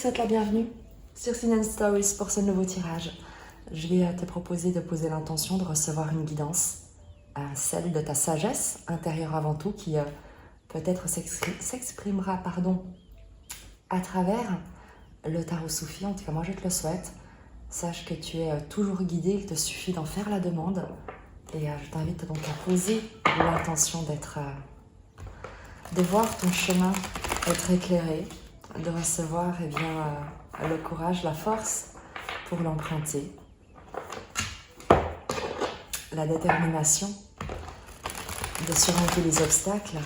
souhaite la bienvenue sur Sign & Stories pour ce nouveau tirage. Je vais te proposer de poser l'intention de recevoir une guidance, celle de ta sagesse intérieure avant tout, qui peut-être s'exprimera à travers le tarot soufi. En tout cas, moi je te le souhaite. Sache que tu es toujours guidé, il te suffit d'en faire la demande. Et je t'invite donc à poser l'intention de voir ton chemin être éclairé, de recevoir le courage, la force pour l'emprunter, la détermination de surmonter les obstacles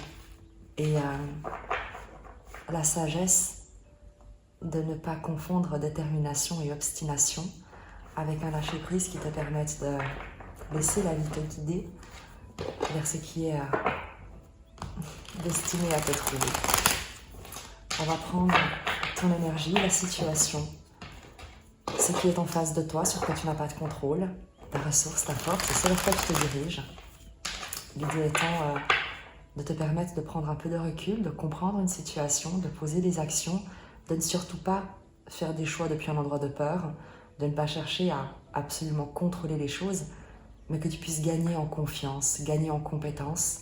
et la sagesse de ne pas confondre détermination et obstination, avec un lâcher-prise qui te permette de laisser la vie te guider vers ce qui est destiné à te trouver. On va prendre ton énergie, la situation, ce qui est en face de toi, sur quoi tu n'as pas de contrôle, ta ressource, ta force, et c'est vers quoi tu te diriges. L'idée étant de te permettre de prendre un peu de recul, de comprendre une situation, de poser des actions, de ne surtout pas faire des choix depuis un endroit de peur, de ne pas chercher à absolument contrôler les choses, mais que tu puisses gagner en confiance, gagner en compétences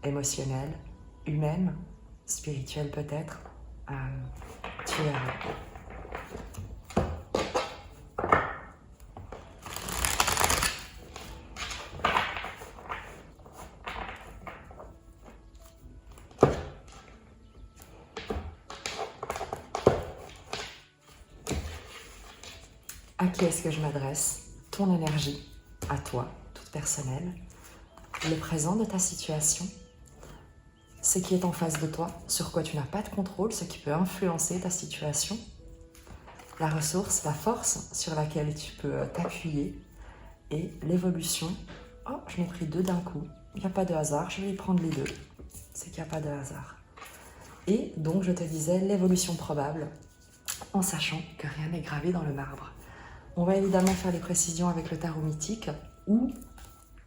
émotionnelles, humaines, spirituelles peut-être. Tu es à qui est-ce que je m'adresse? Ton énergie, à toi, toute personnelle, le présent de ta situation, ce qui est en face de toi, sur quoi tu n'as pas de contrôle, ce qui peut influencer ta situation, la ressource, la force sur laquelle tu peux t'appuyer, et l'évolution. Oh, je n'ai pris deux d'un coup, il n'y a pas de hasard, je vais y prendre les deux, c'est qu'il n'y a pas de hasard. Et donc je te disais l'évolution probable, en sachant que rien n'est gravé dans le marbre. On va évidemment faire les précisions avec le tarot mythique ou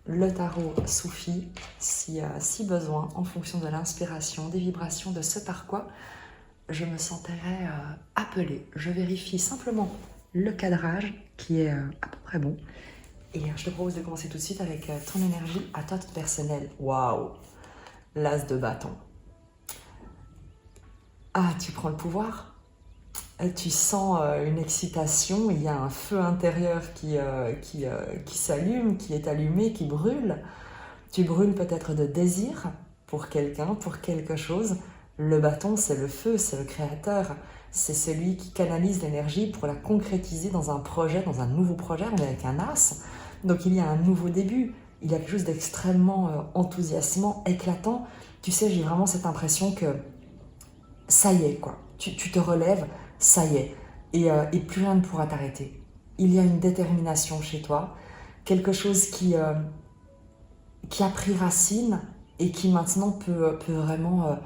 le tarot soufi, si besoin, en fonction de l'inspiration, des vibrations, de ce par quoi je me sentirais appelée. Je vérifie simplement le cadrage qui est à peu près bon. Et je te propose de commencer tout de suite avec ton énergie à toi toute personnelle. Waouh! L'as de bâton. Ah, tu prends le pouvoir? Tu sens une excitation, il y a un feu intérieur qui s'allume, qui est allumé, qui brûle. Tu brûles peut-être de désir pour quelqu'un, pour quelque chose. Le bâton, c'est le feu, c'est le créateur. C'est celui qui canalise l'énergie pour la concrétiser dans un projet, dans un nouveau projet. On est avec un as, donc il y a un nouveau début. Il y a quelque chose d'extrêmement enthousiasmant, éclatant. Tu sais, j'ai vraiment cette impression que ça y est, quoi. Tu te relèves, ça y est, et plus rien ne pourra t'arrêter. Il y a une détermination chez toi, quelque chose qui a pris racine et qui maintenant peut vraiment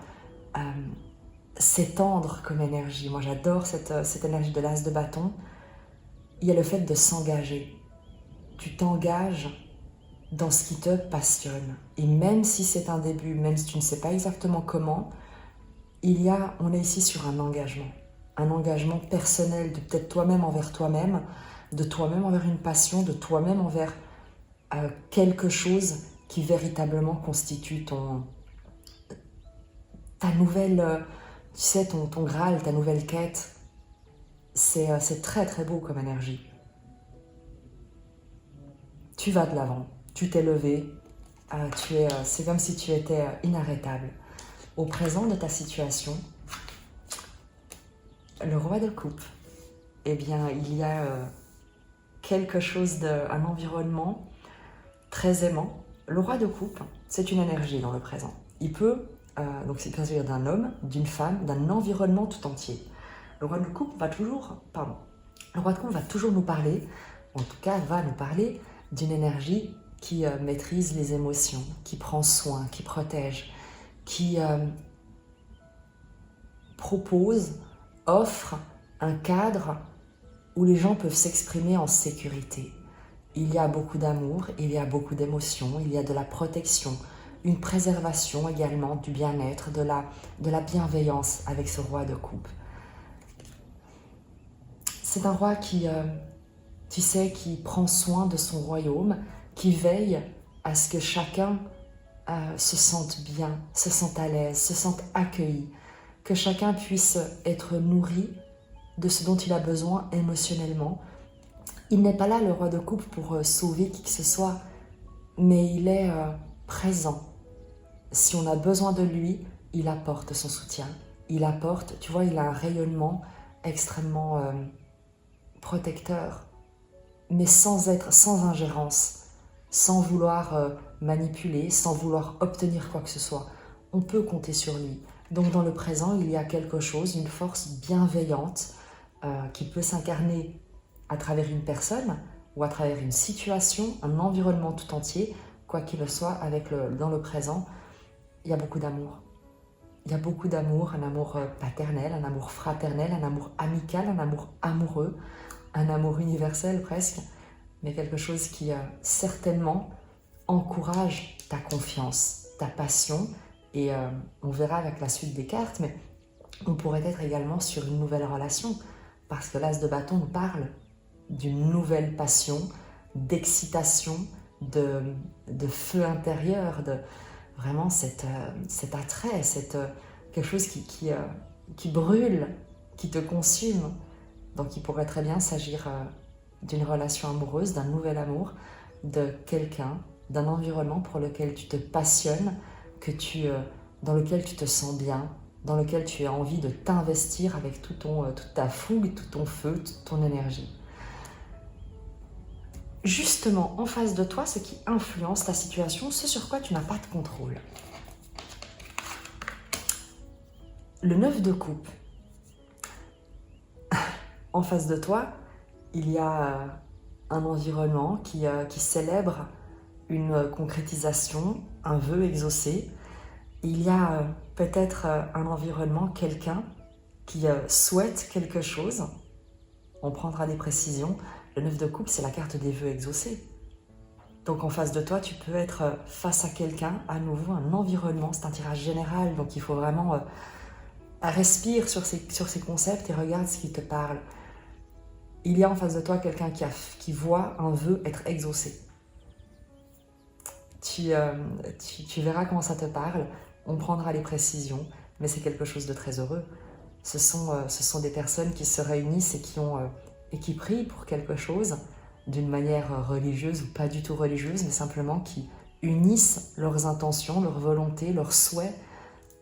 s'étendre comme énergie. Moi j'adore cette énergie de l'as de bâton. Il y a le fait de s'engager. Tu t'engages dans ce qui te passionne. Et même si c'est un début, même si tu ne sais pas exactement comment, on est ici sur un engagement personnel, de peut-être toi-même envers toi-même, de toi-même envers une passion, de toi-même envers quelque chose qui véritablement constitue ta nouvelle, tu sais, ton Graal, ta nouvelle quête. C'est très très beau comme énergie. Tu vas de l'avant, tu t'es levé, c'est comme si tu étais inarrêtable. Au présent de ta situation, le roi de coupe, eh bien, il y a quelque chose un environnement très aimant. Le roi de coupe, c'est une énergie dans le présent. Il peut, donc c'est bien sûr d'un homme, d'une femme, d'un environnement tout entier. Le roi de coupe va toujours nous parler, en tout cas va nous parler d'une énergie qui maîtrise les émotions, qui prend soin, qui protège, qui propose, offre un cadre où les gens peuvent s'exprimer en sécurité. Il y a beaucoup d'amour, il y a beaucoup d'émotions, il y a de la protection, une préservation également du bien-être, de la bienveillance avec ce roi de coupe. C'est un roi qui, tu sais, qui prend soin de son royaume, qui veille à ce que chacun se sente bien, se sente à l'aise, se sente accueilli, que chacun puisse être nourri de ce dont il a besoin émotionnellement. Il n'est pas là, le roi de coupe, pour sauver qui que ce soit, mais il est présent. Si on a besoin de lui, il apporte son soutien. Il apporte, tu vois, il a un rayonnement extrêmement protecteur, mais sans ingérence, sans vouloir manipuler, sans vouloir obtenir quoi que ce soit. On peut compter sur lui. Donc dans le présent, il y a quelque chose, une force bienveillante qui peut s'incarner à travers une personne ou à travers une situation, un environnement tout entier, quoi qu'il soit, dans le présent, il y a beaucoup d'amour. Il y a beaucoup d'amour, un amour paternel, un amour fraternel, un amour amical, un amour amoureux, un amour universel presque, mais quelque chose qui certainement encourage ta confiance, ta passion, et on verra avec la suite des cartes, mais on pourrait être également sur une nouvelle relation, parce que l'As de bâton nous parle d'une nouvelle passion, d'excitation, de feu intérieur, de vraiment cet attrait, quelque chose qui brûle, qui te consume. Donc il pourrait très bien s'agir d'une relation amoureuse, d'un nouvel amour, de quelqu'un, d'un environnement pour lequel tu te passionnes, dans lequel tu te sens bien, dans lequel tu as envie de t'investir avec toute ta fougue, tout ton feu, toute ton énergie. Justement, en face de toi, ce qui influence ta situation, ce sur quoi tu n'as pas de contrôle. Le 9 de coupe. En face de toi, il y a un environnement qui célèbre une concrétisation, un vœu exaucé. Il y a peut-être un environnement, quelqu'un qui souhaite quelque chose. On prendra des précisions. Le 9 de coupe, c'est la carte des vœux exaucés. Donc en face de toi, tu peux être face à quelqu'un, à nouveau un environnement, c'est un tirage général, donc il faut vraiment respire sur ces concepts et regarde ce qui te parle. Il y a en face de toi quelqu'un qui voit un vœu être exaucé. Tu verras comment ça te parle, on prendra les précisions, mais c'est quelque chose de très heureux. Ce sont des personnes qui se réunissent et qui prient pour quelque chose, d'une manière religieuse ou pas du tout religieuse, mais simplement qui unissent leurs intentions, leurs volontés, leurs souhaits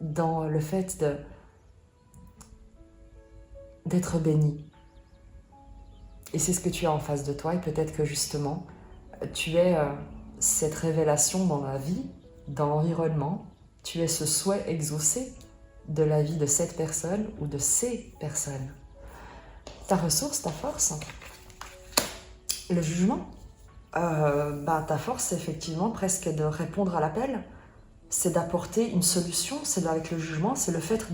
dans le fait d'être bénis. Et c'est ce que tu as en face de toi, et peut-être que justement, tu es cette révélation dans la vie, dans l'environnement, tu es ce souhait exaucé de la vie de cette personne ou de ces personnes. Ta ressource, ta force, le jugement, ta force, c'est effectivement presque de répondre à l'appel, c'est d'apporter une solution, c'est avec le jugement, c'est le fait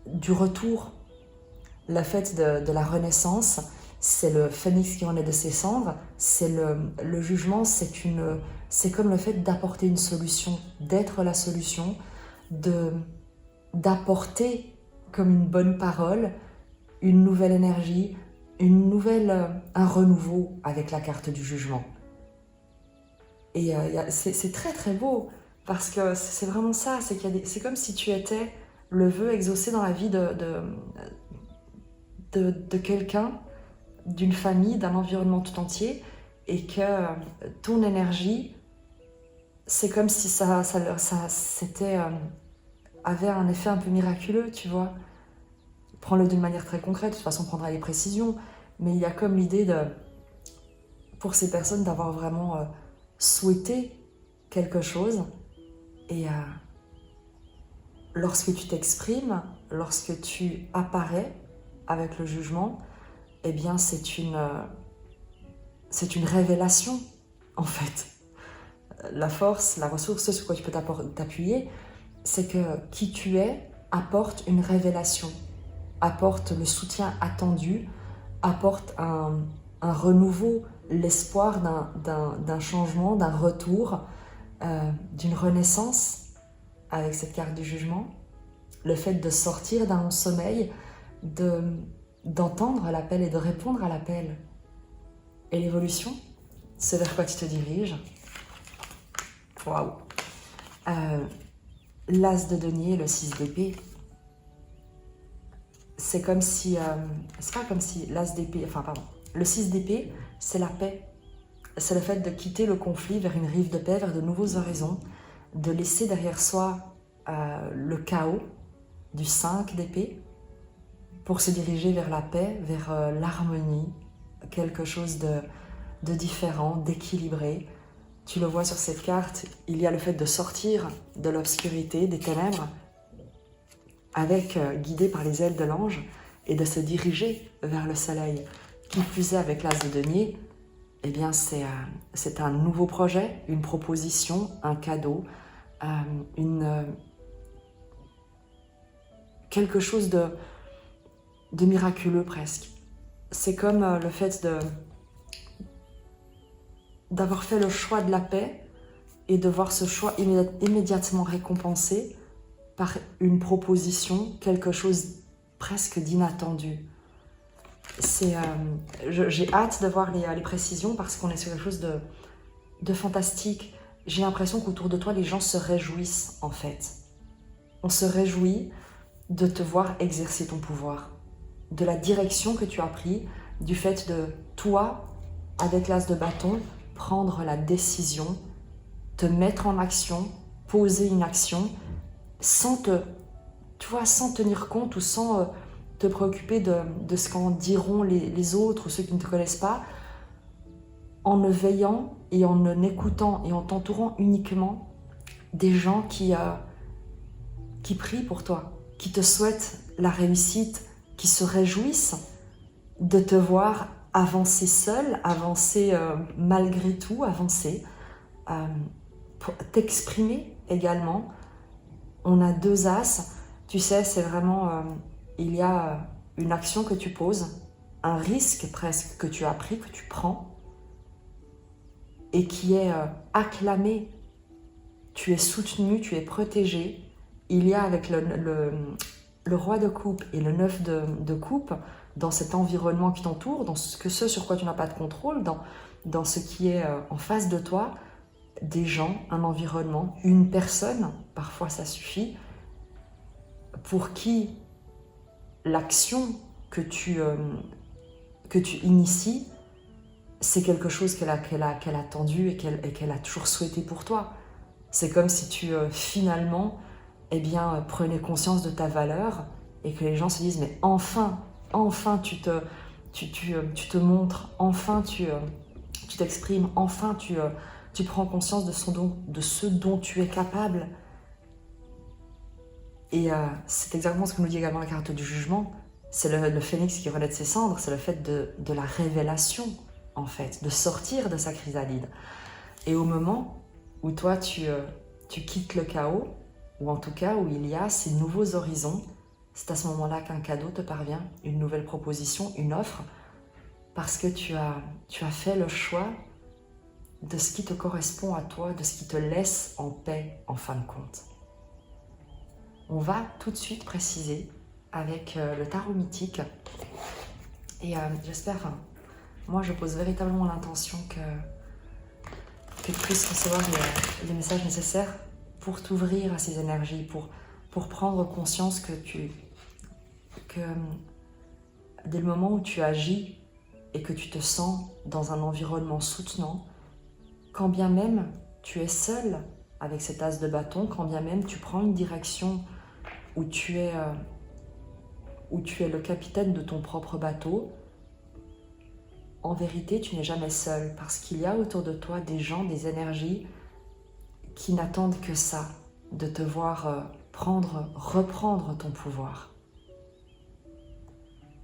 du retour, le fait de la renaissance, c'est le phénix qui renaît de ses cendres, c'est le jugement, c'est comme le fait d'apporter une solution, d'être la solution, d'apporter comme une bonne parole, une nouvelle énergie, un renouveau avec la carte du jugement. Et c'est très très beau, parce que c'est vraiment ça, c'est comme si tu étais le vœu exaucé dans la vie de quelqu'un, d'une famille, d'un environnement tout entier, et que ton énergie, c'est comme si ça avait un effet un peu miraculeux, tu vois. Prends-le d'une manière très concrète, de toute façon on prendra les précisions, mais il y a comme l'idée pour ces personnes d'avoir vraiment souhaité quelque chose, et lorsque tu t'exprimes, lorsque tu apparais avec le jugement, eh bien c'est une révélation en fait. La force, la ressource, ce sur quoi tu peux t'appuyer, c'est que qui tu es apporte une révélation, apporte le soutien attendu, apporte un renouveau, l'espoir d'un changement, d'un retour, d'une renaissance avec cette carte du jugement. Le fait de sortir d'un sommeil, d'entendre l'appel et de répondre à l'appel. Et l'évolution, c'est vers quoi tu te diriges. Waouh. L'as de denier, le 6 d'épée, c'est comme si... c'est pas comme si l'as d'épée... Enfin, pardon. Le 6 d'épée, c'est la paix. C'est le fait de quitter le conflit vers une rive de paix, vers de nouveaux horizons, de laisser derrière soi le chaos du 5 d'épée pour se diriger vers la paix, vers l'harmonie, quelque chose de différent, d'équilibré. Tu le vois sur cette carte, il y a le fait de sortir de l'obscurité, des ténèbres, guidé par les ailes de l'ange, et de se diriger vers le soleil. Qui plus est, avec l'as de denier, eh bien c'est un nouveau projet, une proposition, un cadeau, quelque chose de miraculeux presque. C'est comme le fait d'avoir fait le choix de la paix et de voir ce choix immédiatement récompensé par une proposition, quelque chose presque d'inattendu. J'ai hâte de voir les précisions parce qu'on est sur quelque chose de fantastique. J'ai l'impression qu'autour de toi, les gens se réjouissent en fait. On se réjouit de te voir exercer ton pouvoir, de la direction que tu as prise, du fait de toi, avec l'as de bâton, prendre la décision, te mettre en action, poser une action, sans tenir compte ou sans te préoccuper de ce qu'en diront les autres ou ceux qui ne te connaissent pas, en ne veillant et en ne écoutant et en t'entourant uniquement des gens qui prient pour toi, qui te souhaitent la réussite, qui se réjouissent de te voir avancer seul, avancer malgré tout, avancer, t'exprimer également. On a 2 as, tu sais, c'est vraiment, il y a une action que tu poses, un risque presque que tu as pris, que tu prends, et qui est acclamé. Tu es soutenu, tu es protégé. Il y a avec le roi de coupe et le 9 de coupe, dans cet environnement qui t'entoure, dans ce sur quoi tu n'as pas de contrôle, dans ce qui est en face de toi, des gens, un environnement, une personne, parfois ça suffit, pour qui l'action que tu inities, c'est quelque chose qu'elle a attendu et qu'elle a toujours souhaité pour toi. C'est comme si tu finalement prenais conscience de ta valeur et que les gens se disent mais enfin tu te montres, enfin tu t'exprimes, enfin tu prends conscience de ce dont tu es capable. Et c'est exactement ce que nous dit également la carte du jugement. C'est le phénix qui renaît de ses cendres, c'est le fait de la révélation, en fait, de sortir de sa chrysalide. Et au moment où toi, tu quittes le chaos, ou en tout cas où il y a ces nouveaux horizons, c'est à ce moment-là qu'un cadeau te parvient, une nouvelle proposition, une offre, parce que tu as fait le choix de ce qui te correspond à toi, de ce qui te laisse en paix, en fin de compte. On va tout de suite préciser avec le tarot mythique. Et j'espère, moi je pose véritablement l'intention que tu puisses recevoir les messages nécessaires pour t'ouvrir à ces énergies, pour prendre conscience que dès le moment où tu agis et que tu te sens dans un environnement soutenant, quand bien même tu es seul avec cet as de bâton, quand bien même tu prends une direction où tu es le capitaine de ton propre bateau, en vérité, tu n'es jamais seul parce qu'il y a autour de toi des gens, des énergies qui n'attendent que ça, de te voir reprendre ton pouvoir.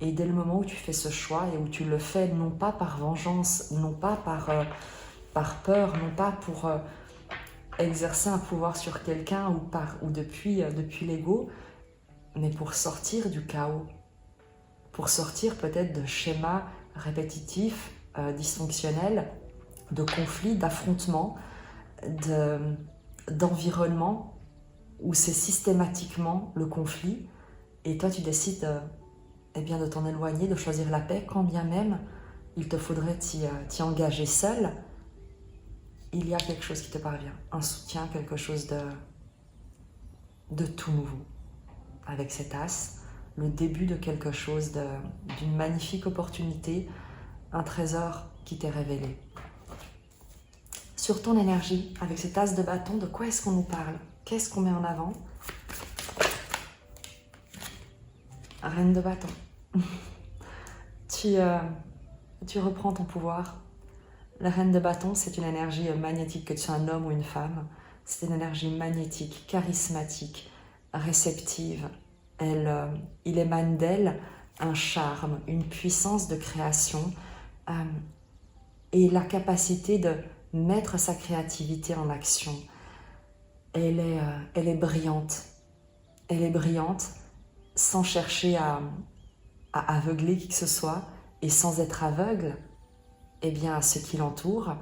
Et dès le moment où tu fais ce choix et où tu le fais non pas par vengeance, non pas par peur, non pas pour exercer un pouvoir sur quelqu'un ou depuis l'ego, mais pour sortir du chaos, pour sortir peut-être de schémas répétitifs, dysfonctionnels, de conflits, d'affrontements, d'environnements où c'est systématiquement le conflit et toi tu décides eh bien de t'en éloigner, de choisir la paix, quand bien même il te faudrait t'y engager seul. Il y a quelque chose qui te parvient, un soutien, quelque chose de tout nouveau. Avec cet as, le début de quelque chose, d'une magnifique opportunité, un trésor qui t'est révélé. Sur ton énergie, avec cet as de bâton, de quoi est-ce qu'on nous parle? Qu'est-ce qu'on met en avant? Reine de bâton. Tu reprends ton pouvoir. La reine de bâton, c'est une énergie magnétique, que tu sois un homme ou une femme. C'est une énergie magnétique, charismatique, réceptive. Il émane d'elle un charme, une puissance de création et la capacité de mettre sa créativité en action. Elle est brillante. Elle est brillante sans chercher à aveugler qui que ce soit et sans être aveugle à ce qui l'entoure.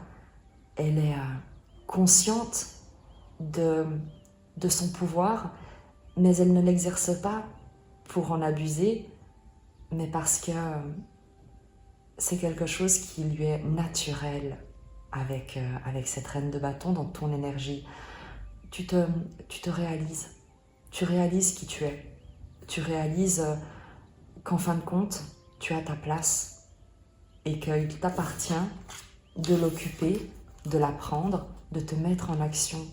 Elle est consciente de son pouvoir, mais elle ne l'exerce pas pour en abuser, mais parce que c'est quelque chose qui lui est naturel avec cette reine de bâton dans ton énergie. Tu te réalises. Tu réalises qui tu es. Tu réalises qu'en fin de compte, tu as ta place et qu'il t'appartient de l'occuper, de la prendre, de te mettre en action,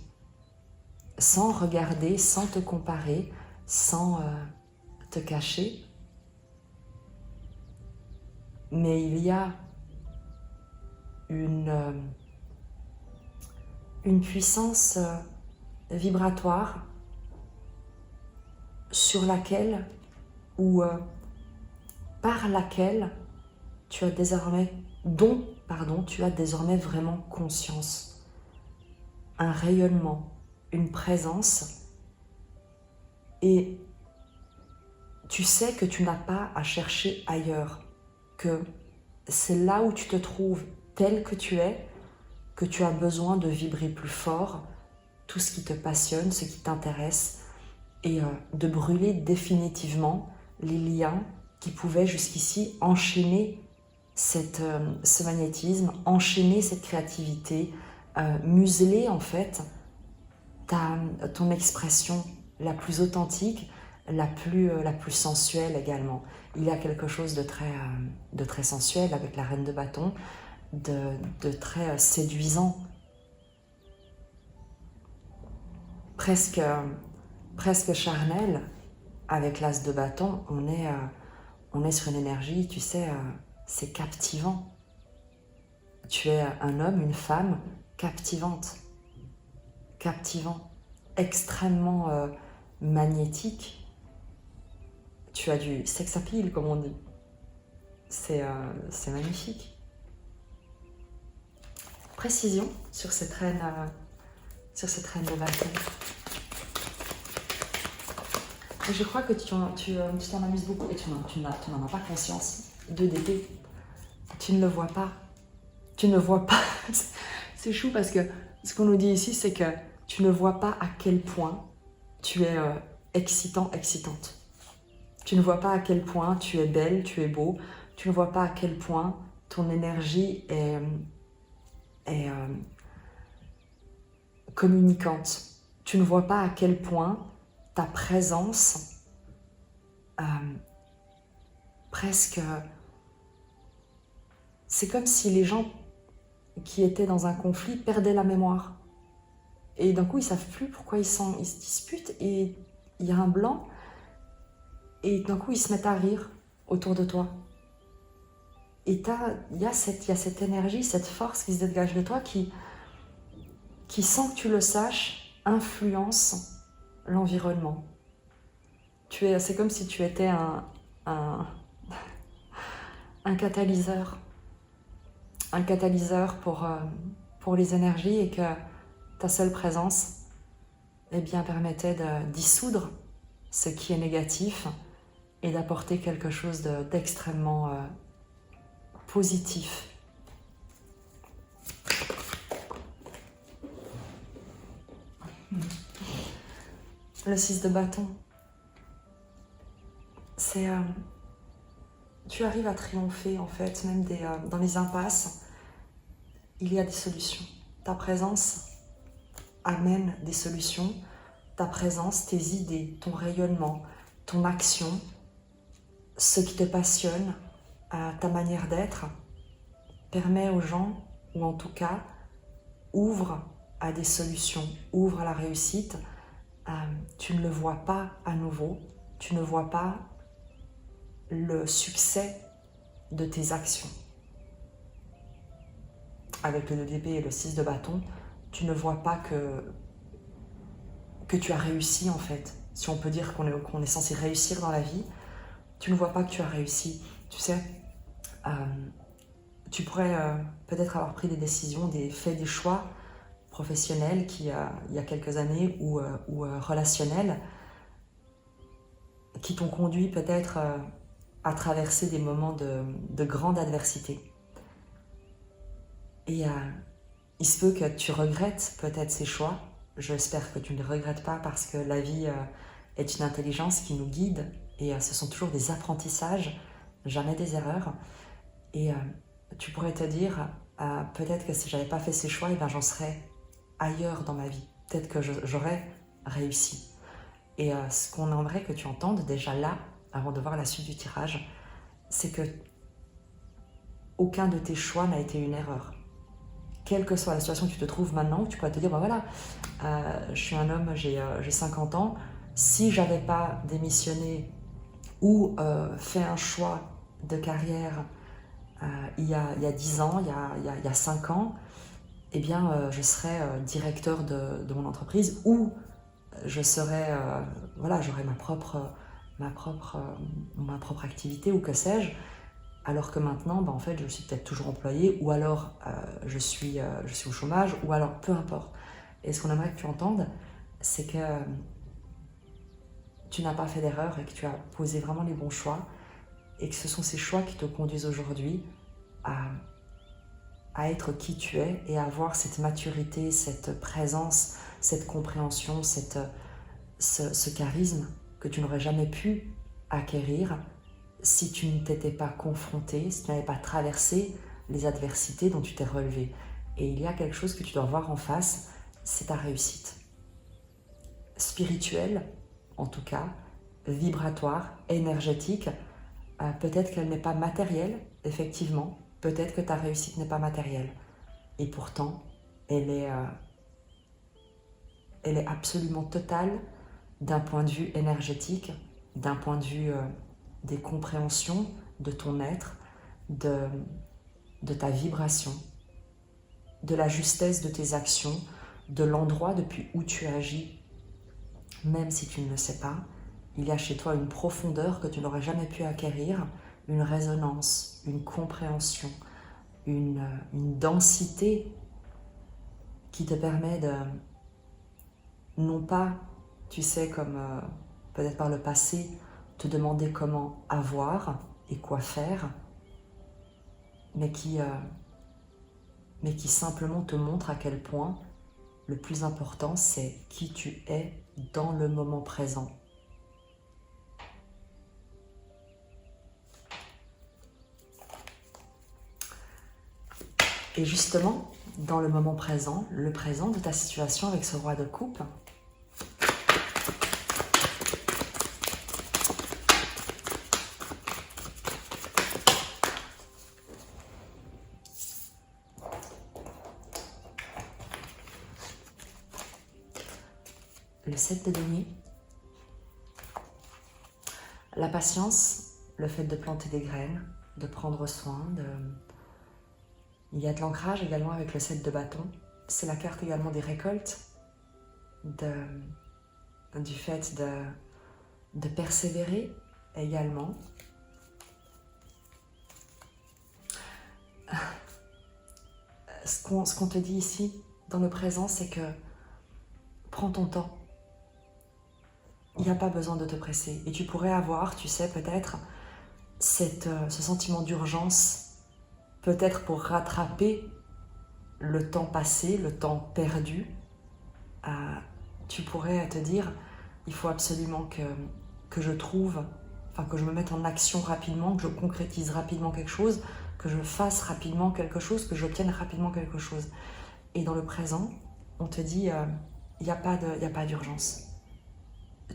sans regarder, sans te comparer, sans te cacher. Mais il y a une puissance vibratoire sur laquelle ou par laquelle tu as désormais vraiment conscience, un rayonnement, une présence, et tu sais que tu n'as pas à chercher ailleurs, que c'est là où tu te trouves tel que tu es, que tu as besoin de vibrer plus fort, tout ce qui te passionne, ce qui t'intéresse, et de brûler définitivement les liens qui pouvaient jusqu'ici enchaîner ce magnétisme, enchaîner cette créativité, museler en fait ton expression la plus authentique, la plus sensuelle également. Il y a quelque chose de très sensuel avec la reine de bâton, de très séduisant, presque charnel. Avec l'as de bâton, on est sur une énergie, tu sais, c'est captivant. Tu es un homme, une femme captivante, captivant, extrêmement magnétique. Tu as du sex appeal, comme on dit. C'est magnifique. Précision sur cette reine de bâton. Et je crois que tu t'en amuses beaucoup et tu n'en as pas conscience. 2 d'épée. Tu ne le vois pas. Tu ne vois pas. C'est chou parce que ce qu'on nous dit ici, c'est que tu ne vois pas à quel point tu es excitant, excitante. Tu ne vois pas à quel point tu es belle, tu es beau. Tu ne vois pas à quel point ton énergie est communicante. Tu ne vois pas à quel point ta présence presque... C'est comme si les gens qui étaient dans un conflit perdaient la mémoire. Et d'un coup, ils ne savent plus pourquoi ils se disputent et il y a un blanc et d'un coup, ils se mettent à rire autour de toi. Et il y a cette énergie, cette force qui se dégage de toi qui, sans que tu le saches, influence l'environnement. C'est comme si tu étais un catalyseur. Un catalyseur pour les énergies et que ta seule présence permettait de dissoudre ce qui est négatif et d'apporter quelque chose d'extrêmement positif. Le 6 de bâton, c'est tu arrives à triompher en fait, même dans les impasses, il y a des solutions. Ta présence amène des solutions, ta présence, tes idées, ton rayonnement, ton action, ce qui te passionne, ta manière d'être, permet aux gens, ou en tout cas, ouvre à des solutions, ouvre à la réussite. Tu ne le vois pas à nouveau, tu ne vois pas le succès de tes actions. Avec le 2 d'épée et le 6 de bâton, tu ne vois pas que tu as réussi en fait. Si on peut dire qu'on est censé réussir dans la vie, tu ne vois pas que tu as réussi. Tu sais, tu pourrais peut-être avoir pris des décisions, fait des choix professionnels il y a quelques années ou relationnels qui t'ont conduit peut-être à traverser des moments de grande adversité. Et il se peut que tu regrettes peut-être ces choix. J'espère que tu ne les regrettes pas parce que la vie est une intelligence qui nous guide et ce sont toujours des apprentissages, jamais des erreurs. Et tu pourrais te dire, peut-être que si je n'avais pas fait ces choix, eh ben, j'en serais ailleurs dans ma vie. Peut-être que j'aurais réussi. Et ce qu'on aimerait que tu entendes déjà là, avant de voir la suite du tirage, c'est que aucun de tes choix n'a été une erreur. Quelle que soit la situation où tu te trouves maintenant, tu pourrais te dire, ben voilà, je suis un homme, j'ai 50 ans, si j'avais pas démissionné ou fait un choix de carrière il y a 10 ans, il y a 5 ans, eh bien je serais directeur de mon entreprise ou je serais, voilà, j'aurais ma propre activité ou que sais-je. Alors que maintenant, en fait, je suis peut-être toujours employée, ou alors je suis au chômage, ou alors peu importe. Et ce qu'on aimerait que tu entendes, c'est que tu n'as pas fait d'erreur et que tu as posé vraiment les bons choix, et que ce sont ces choix qui te conduisent aujourd'hui à être qui tu es et à avoir cette maturité, cette présence, cette compréhension, ce charisme que tu n'aurais jamais pu acquérir si tu ne t'étais pas confronté, si tu n'avais pas traversé les adversités dont tu t'es relevé. Et il y a quelque chose que tu dois voir en face, c'est ta réussite. Spirituelle, en tout cas, vibratoire, énergétique. Peut-être qu'elle n'est pas matérielle, effectivement. Peut-être que ta réussite n'est pas matérielle. Et pourtant, elle est absolument totale d'un point de vue énergétique, d'un point de vue des compréhensions de ton être, de ta vibration, de la justesse de tes actions, de l'endroit depuis où tu agis. Même si tu ne le sais pas, il y a chez toi une profondeur que tu n'aurais jamais pu acquérir, une résonance, une compréhension, une densité qui te permet de, non pas, tu sais, comme peut-être par le passé, te demander comment avoir et quoi faire, mais qui simplement te montre à quel point le plus important, c'est qui tu es dans le moment présent. Et justement, dans le moment présent, le présent de ta situation avec ce roi de coupe, le 7 de denier, la patience, le fait de planter des graines, de prendre soin, Il y a de l'ancrage également avec le 7 de bâton. C'est la carte également des récoltes, du fait de persévérer également. Ce qu'on te dit ici, dans le présent, c'est que prends ton temps. Il n'y a pas besoin de te presser. Et tu pourrais avoir, tu sais, peut-être ce sentiment d'urgence, peut-être pour rattraper le temps passé, le temps perdu. Tu pourrais te dire, il faut absolument que je trouve enfin que je me mette en action rapidement, que je concrétise rapidement quelque chose, que je fasse rapidement quelque chose, que j'obtienne rapidement quelque chose. Et dans le présent, on te dit, il n'y a pas d'urgence.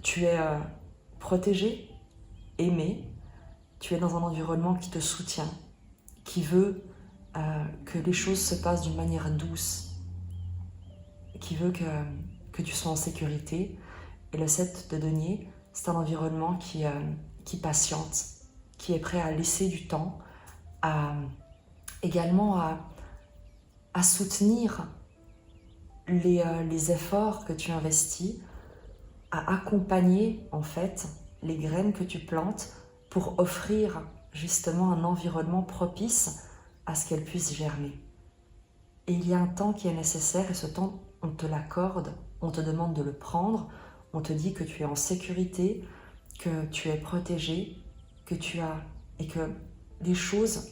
Tu es protégé, aimé, tu es dans un environnement qui te soutient, qui veut que les choses se passent d'une manière douce, qui veut que tu sois en sécurité. Et le 7 de denier, c'est un environnement qui patiente, qui est prêt à laisser du temps, également à soutenir les efforts que tu investis, à accompagner en fait les graines que tu plantes pour offrir justement un environnement propice à ce qu'elles puissent germer. Et il y a un temps qui est nécessaire et ce temps, on te l'accorde, on te demande de le prendre, on te dit que tu es en sécurité, que tu es protégé, et que les choses,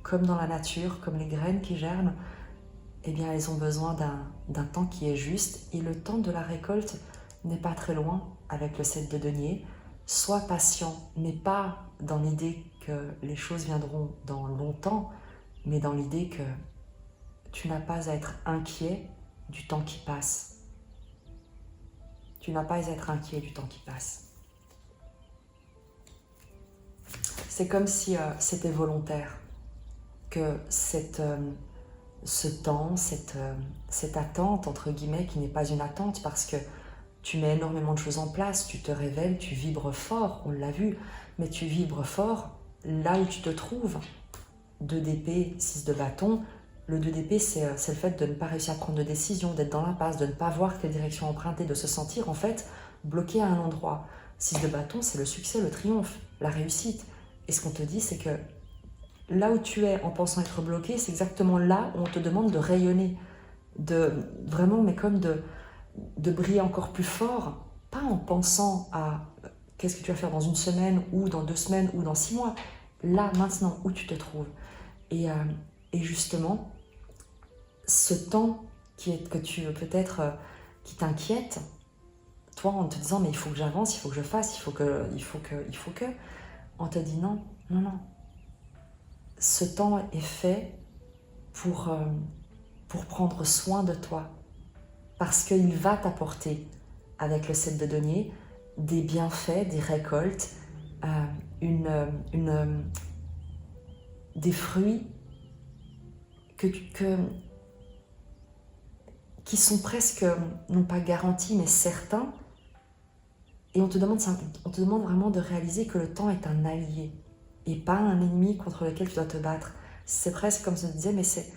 comme dans la nature, comme les graines qui germent, eh bien elles ont besoin d'un temps qui est juste et le temps de la récolte n'est pas très loin avec le 7 de denier. Sois patient, mais pas dans l'idée que les choses viendront dans longtemps, mais dans l'idée que tu n'as pas à être inquiet du temps qui passe. Tu n'as pas à être inquiet du temps qui passe. C'est comme si c'était volontaire, que ce temps, cette attente, entre guillemets, qui n'est pas une attente parce que tu mets énormément de choses en place, tu te révèles, tu vibres fort, on l'a vu, mais tu vibres fort là où tu te trouves. 2 d'épée, 6 de bâton. Le 2 d'épée, c'est le fait de ne pas réussir à prendre de décision, d'être dans l'impasse, de ne pas voir quelle direction emprunter, de se sentir en fait bloqué à un endroit. 6 de bâton, c'est le succès, le triomphe, la réussite. Et ce qu'on te dit, c'est que là où tu es en pensant être bloqué, c'est exactement là où on te demande de rayonner, vraiment, mais comme de briller encore plus fort, pas en pensant à qu'est-ce que tu vas faire dans une semaine ou dans 2 semaines ou dans 6 mois, là, maintenant, où tu te trouves. Et justement, ce temps que tu peut-être qui t'inquiète, toi en te disant mais il faut que j'avance, il faut que je fasse, il faut que, on te dit non. Ce temps est fait pour prendre soin de toi, parce qu'il va t'apporter, avec le 7 de denier, des bienfaits, des récoltes, des fruits qui sont presque, non pas garantis, mais certains. Et on te demande vraiment de réaliser que le temps est un allié et pas un ennemi contre lequel tu dois te battre. C'est presque comme je te disais, mais c'est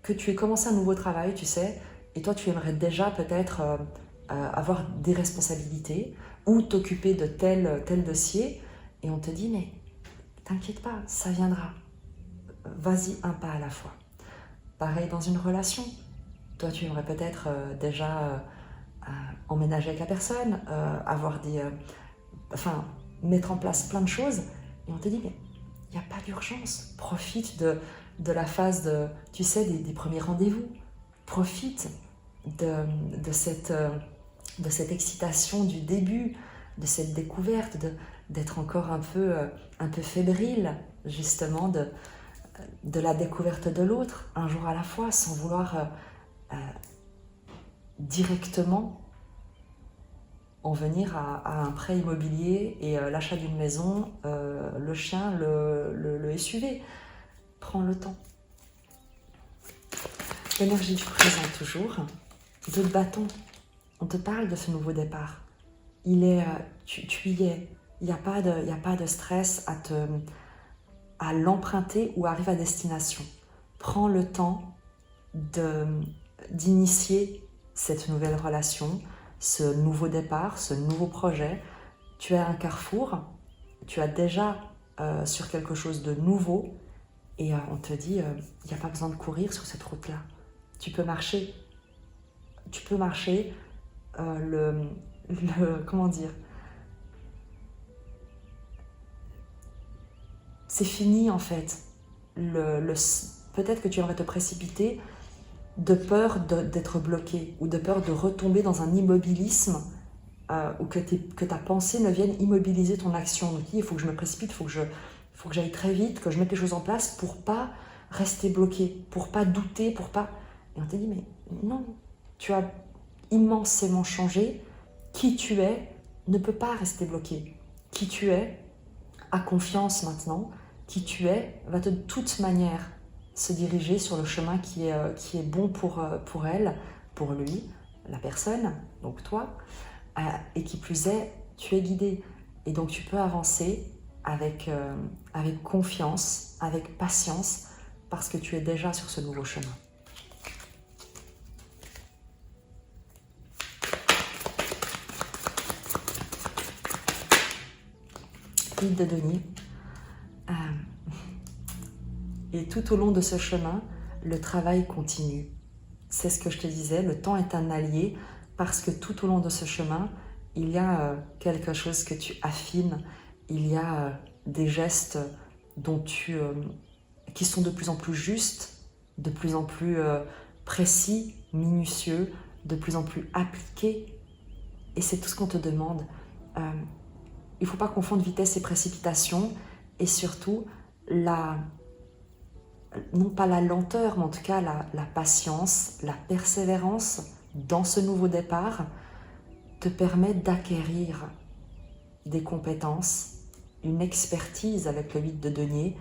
que tu aies commencé un nouveau travail, tu sais, et toi tu aimerais déjà peut-être avoir des responsabilités ou t'occuper de tel dossier, et on te dit mais t'inquiète pas, ça viendra. Vas-y un pas à la fois. Pareil dans une relation. Toi, tu aimerais peut-être déjà emménager avec la personne, mettre en place plein de choses. Et on te dit, mais il n'y a pas d'urgence. Profite de la phase tu sais, des premiers rendez-vous. Profite de cette excitation du début, de cette découverte, d'être encore un peu fébrile, justement, de la découverte de l'autre, un jour à la fois, sans vouloir directement en venir à un prêt immobilier et l'achat d'une maison, le chien, le SUV. Prends le temps. L'énergie du présent toujours. 2 de bâton. On te parle de ce nouveau départ. Tu y es. Il n'y a pas de stress à l'emprunter ou arrive à destination. Prends le temps d'initier cette nouvelle relation, ce nouveau départ, ce nouveau projet. Tu es à un carrefour, tu as déjà sur quelque chose de nouveau et on te dit, il n'y a pas besoin de courir sur cette route-là. Tu peux marcher. Comment dire ? C'est fini en fait. Peut-être que tu aimerais te précipiter de peur d'être bloqué ou de peur de retomber dans un immobilisme ou que ta pensée ne vienne immobiliser ton action. Donc il faut que je me précipite, il faut que j'aille très vite, que je mette les choses en place pour pas rester bloqué, pour pas douter, pour pas... Et on te dit, mais non, tu as immensément changé. Qui tu es ne peut pas rester bloqué. Qui tu es a confiance maintenant. Qui tu es va de toute manière se diriger sur le chemin qui est bon pour elle, pour lui, la personne, donc toi. Et qui plus est, tu es guidé. Et donc tu peux avancer avec confiance, avec patience, parce que tu es déjà sur ce nouveau chemin. Guide de Denis. Et tout au long de ce chemin, le travail continue. C'est ce que je te disais, le temps est un allié parce que tout au long de ce chemin, il y a quelque chose que tu affines, il y a des gestes qui sont de plus en plus justes, de plus en plus précis, minutieux, de plus en plus appliqués. Et c'est tout ce qu'on te demande. Il ne faut pas confondre vitesse et précipitation, et surtout non pas la lenteur, mais en tout cas la patience, la persévérance dans ce nouveau départ te permet d'acquérir des compétences, une expertise avec le 8 de denier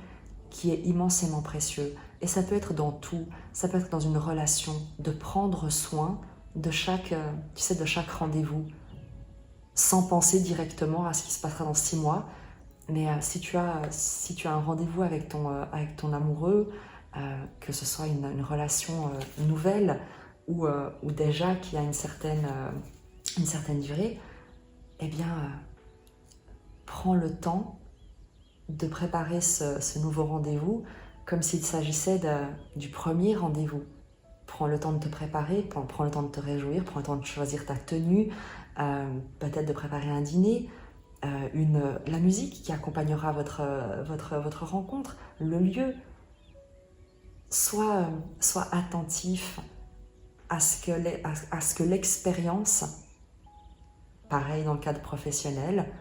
qui est immensément précieux. Et ça peut être dans tout, ça peut être dans une relation, de prendre soin de chaque rendez-vous, sans penser directement à ce qui se passera dans 6 mois. Mais si tu as un rendez-vous avec ton amoureux, que ce soit une relation nouvelle ou déjà qui a une certaine durée, eh bien, prends le temps de préparer ce nouveau rendez-vous comme s'il s'agissait du premier rendez-vous. Prends le temps de te préparer, prends le temps de te réjouir, prends le temps de choisir ta tenue, peut-être de préparer un dîner, la musique qui accompagnera votre rencontre, le lieu. Sois attentif à ce que l'expérience, pareil dans le cadre professionnel,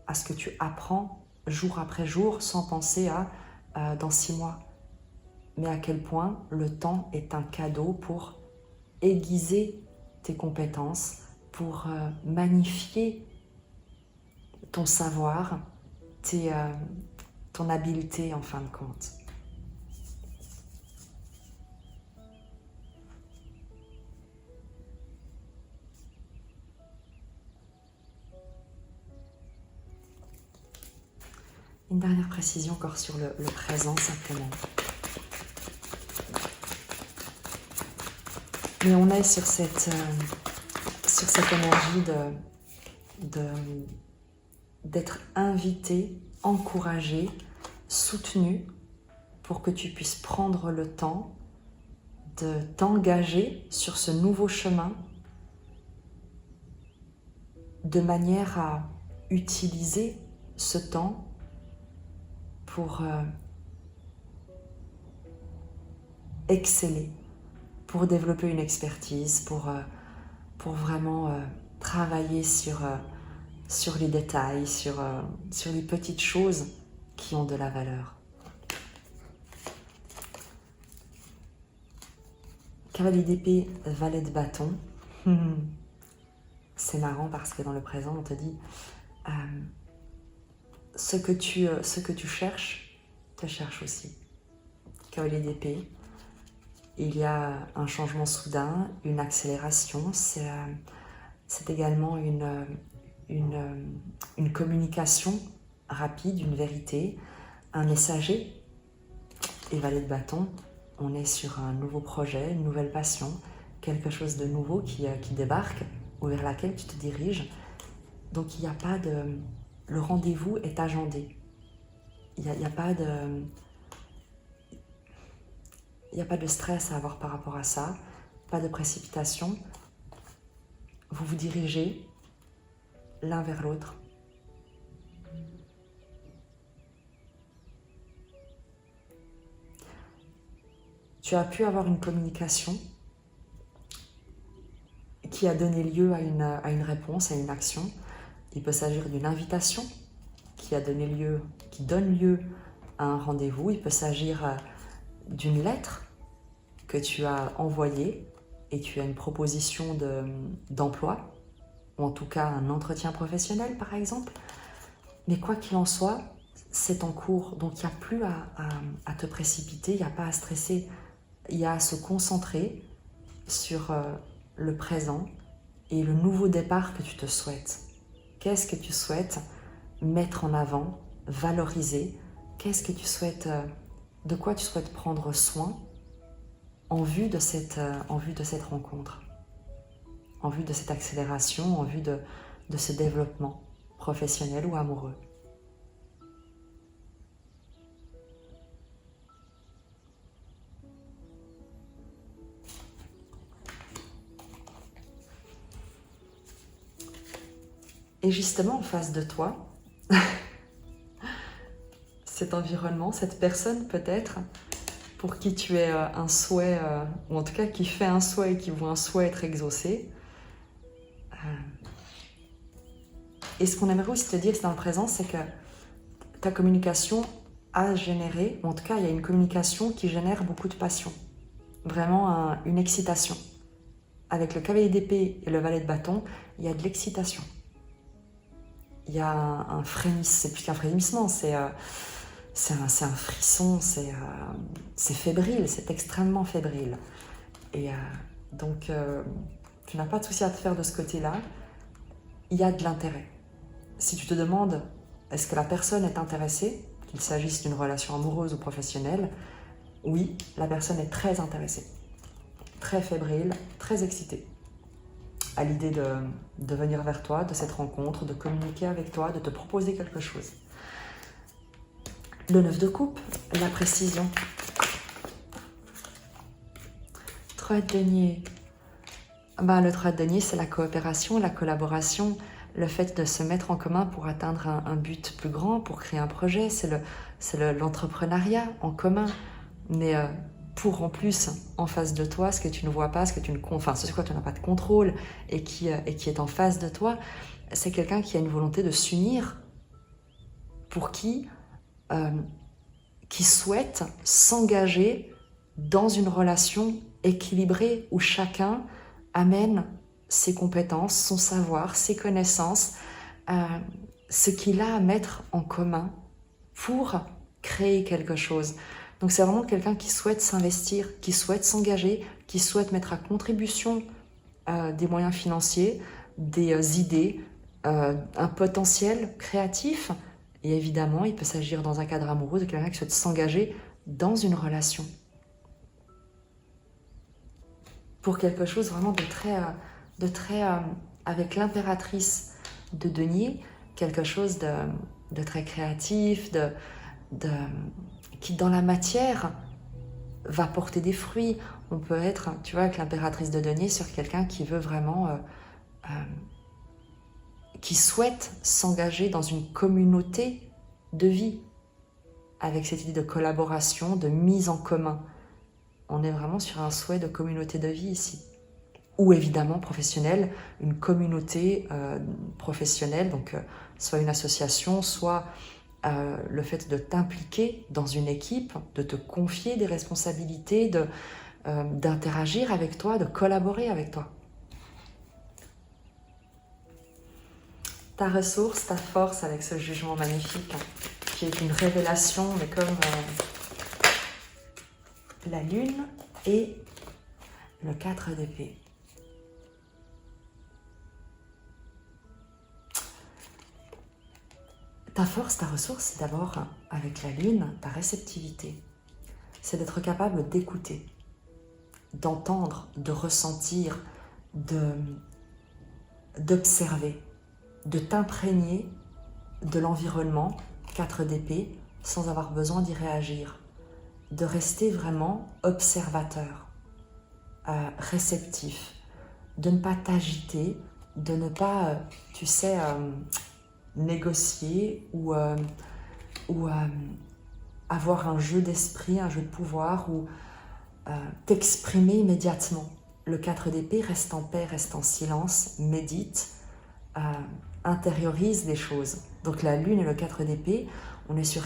à ce que tu apprends jour après jour sans penser à dans 6 mois. Mais à quel point le temps est un cadeau pour aiguiser tes compétences, pour magnifier ton savoir, ton habileté en fin de compte. Une dernière précision encore sur le présent simplement. Mais on est sur cette énergie d'être invité, encouragé, soutenu pour que tu puisses prendre le temps de t'engager sur ce nouveau chemin de manière à utiliser ce temps pour exceller, pour développer une expertise, pour vraiment travailler sur les détails, sur les petites choses qui ont de la valeur. Cavalier d'épée, valet de bâton. C'est marrant parce que dans le présent, on te dit ce que tu cherches, te cherche aussi. Cavalier d'épée, il y a un changement soudain, une accélération. C'est également une communication rapide, une vérité, un messager. Et valet de bâton, on est sur un nouveau projet, une nouvelle passion, quelque chose de nouveau qui débarque ou vers laquelle tu te diriges. Donc il n'y a pas de... Le rendez-vous est agendé. Il n'y a pas de stress à avoir par rapport à ça, pas de précipitation. Vous vous dirigez l'un vers l'autre. Tu as pu avoir une communication qui a donné lieu à une réponse, à une action. Il peut s'agir d'une invitation qui donne lieu à un rendez-vous. Il peut s'agir d'une lettre que tu as envoyée et tu as une proposition d'emploi, ou en tout cas un entretien professionnel par exemple. Mais quoi qu'il en soit, c'est en cours, donc il n'y a plus à te précipiter, il n'y a pas à stresser, il y a à se concentrer sur le présent et le nouveau départ que tu te souhaites. Qu'est-ce que tu souhaites mettre en avant, valoriser? Qu'est-ce que tu souhaites, de quoi tu souhaites prendre soin en vue de cette rencontre, en vue de cette accélération, en vue de ce développement professionnel ou amoureux? Et justement, en face de toi, cet environnement, cette personne peut-être, pour qui tu es un souhait, ou en tout cas qui fait un souhait et qui voit un souhait être exaucé. Et ce qu'on aimerait aussi te dire, c'est dans le présent, c'est que ta communication a généré, ou en tout cas il y a une communication qui génère beaucoup de passion, vraiment une excitation. Avec le cavalier d'épée et le valet de bâton, il y a de l'excitation. Il y a un frémissement, c'est plus qu'un frémissement, c'est un frisson, c'est fébrile, c'est extrêmement fébrile. Et donc, tu n'as pas de souci à te faire de ce côté-là, il y a de l'intérêt. Si tu te demandes, est-ce que la personne est intéressée, qu'il s'agisse d'une relation amoureuse ou professionnelle, oui, la personne est très intéressée, très fébrile, très excitée à l'idée de venir vers toi, de cette rencontre, de communiquer avec toi, de te proposer quelque chose. Le 9 de coupe, la précision. 3 de denier. Le 3 de denier, c'est la coopération, la collaboration, le fait de se mettre en commun pour atteindre un but plus grand, pour créer un projet, c'est l'entrepreneuriat en commun. Mais pour en plus, en face de toi, ce que tu ne vois pas, ce sur quoi tu n'as pas de contrôle et qui est en face de toi, c'est quelqu'un qui a une volonté de s'unir, pour qui souhaite s'engager dans une relation équilibrée où chacun amène ses compétences, son savoir, ses connaissances, ce qu'il a à mettre en commun pour créer quelque chose. Donc c'est vraiment quelqu'un qui souhaite s'investir, qui souhaite s'engager, qui souhaite mettre à contribution des moyens financiers, des idées, un potentiel créatif. Et évidemment, il peut s'agir dans un cadre amoureux de quelqu'un qui souhaite s'engager dans une relation. Pour quelque chose vraiment de très avec l'impératrice de denier, quelque chose de très créatif, qui dans la matière va porter des fruits. On peut être, tu vois, avec l'impératrice de denier sur quelqu'un qui veut vraiment, qui souhaite s'engager dans une communauté de vie, avec cette idée de collaboration, de mise en commun. On est vraiment sur un souhait de communauté de vie ici. Ou évidemment professionnelle, une communauté professionnelle, donc soit une association, soit le fait de t'impliquer dans une équipe, de te confier des responsabilités, d'interagir avec toi, de collaborer avec toi. Ta ressource, ta force avec ce jugement magnifique, qui est une révélation, mais comme la lune et le 4 d'épée. Ta force, ta ressource, c'est d'abord, avec la lune, ta réceptivité. C'est d'être capable d'écouter, d'entendre, de ressentir, d'observer, de t'imprégner de l'environnement, 4 d'épée, sans avoir besoin d'y réagir. De rester vraiment observateur, réceptif, de ne pas t'agiter, de ne pas, tu sais, négocier ou avoir un jeu d'esprit, un jeu de pouvoir ou t'exprimer immédiatement. le 4 d'épée reste en paix, reste en silence, médite, intériorise des choses. Donc la lune et le 4 d'épée, on est sur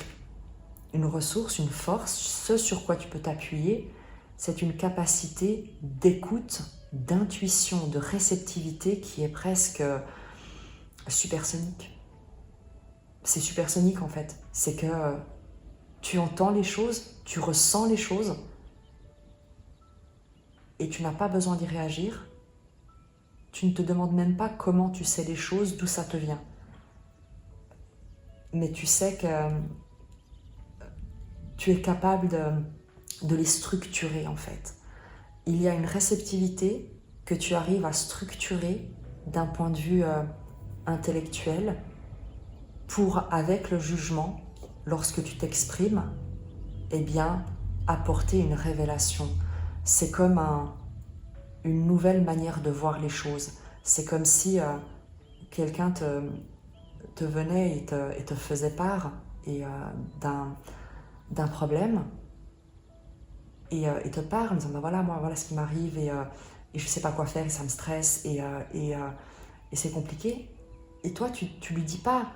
une ressource, une force, ce sur quoi tu peux t'appuyer, c'est une capacité d'écoute, d'intuition, de réceptivité qui est presque supersonique. C'est supersonique en fait. C'est que tu entends les choses, tu ressens les choses et tu n'as pas besoin d'y réagir. Tu ne te demandes même pas comment tu sais les choses, d'où ça te vient. Mais tu sais que tu es capable de les structurer en fait. Il y a une réceptivité que tu arrives à structurer d'un point de vue intellectuel pour, avec le jugement, lorsque tu t'exprimes, eh bien, apporter une révélation. C'est comme une nouvelle manière de voir les choses. C'est comme si quelqu'un te venait et te faisait part d'un problème et te parle en disant ben voilà, moi voilà ce qui m'arrive et je sais pas quoi faire et ça me stresse et c'est compliqué. Et toi tu lui dis pas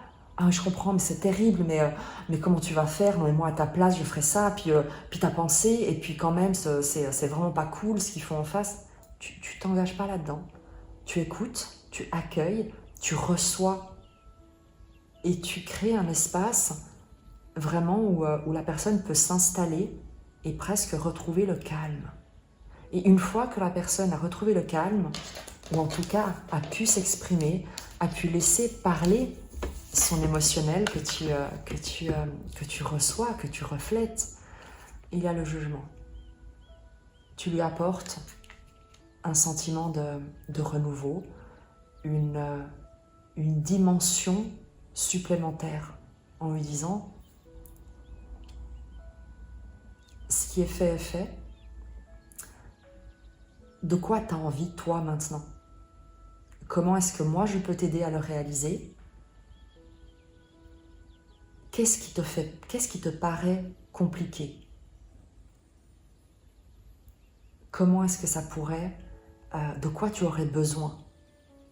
ah je comprends mais c'est terrible mais comment tu vas faire, non mais moi à ta place je ferais ça puis t'as pensé et puis quand même c'est vraiment pas cool ce qu'ils font en face. Tu t'engages pas là-dedans. Tu écoutes, tu accueilles, tu reçois et tu crées un espace vraiment où la personne peut s'installer et presque retrouver le calme. Et une fois que la personne a retrouvé le calme, ou en tout cas a pu s'exprimer, a pu laisser parler son émotionnel que tu reçois, que tu reflètes, il y a le jugement. Tu lui apportes un sentiment de renouveau, une dimension supplémentaire en lui disant ce qui est fait est fait. De quoi tu as envie toi maintenant? Comment est-ce que moi je peux t'aider à le réaliser? Qu'est-ce qui te paraît compliqué? Comment est-ce que ça pourrait, de quoi tu aurais besoin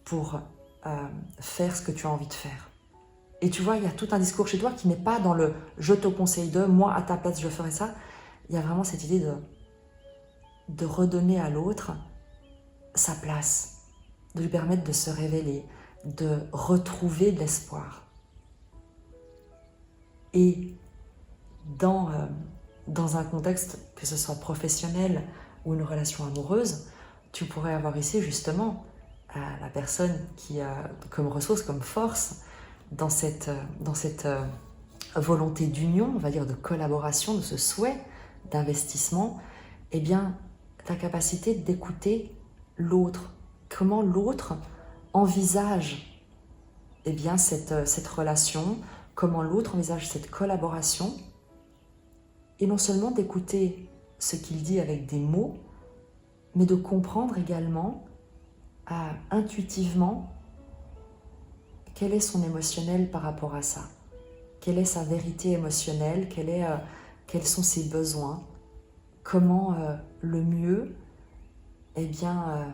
pour faire ce que tu as envie de faire? Et tu vois, il y a tout un discours chez toi qui n'est pas dans le « je te conseille de, moi à ta place je ferai ça ». Il y a vraiment cette idée de redonner à l'autre sa place, de lui permettre de se révéler, de retrouver de l'espoir. Et dans un contexte, que ce soit professionnel ou une relation amoureuse, tu pourrais avoir ici justement la personne qui a comme ressource, comme force, dans cette volonté d'union, on va dire de collaboration, de ce souhait d'investissement, eh bien, ta capacité d'écouter l'autre, comment l'autre envisage eh bien, cette relation, comment l'autre envisage cette collaboration, et non seulement d'écouter ce qu'il dit avec des mots, mais de comprendre également intuitivement quel est son émotionnel par rapport à ça, quelle est sa vérité émotionnelle, quels sont ses besoins, comment le mieux eh bien,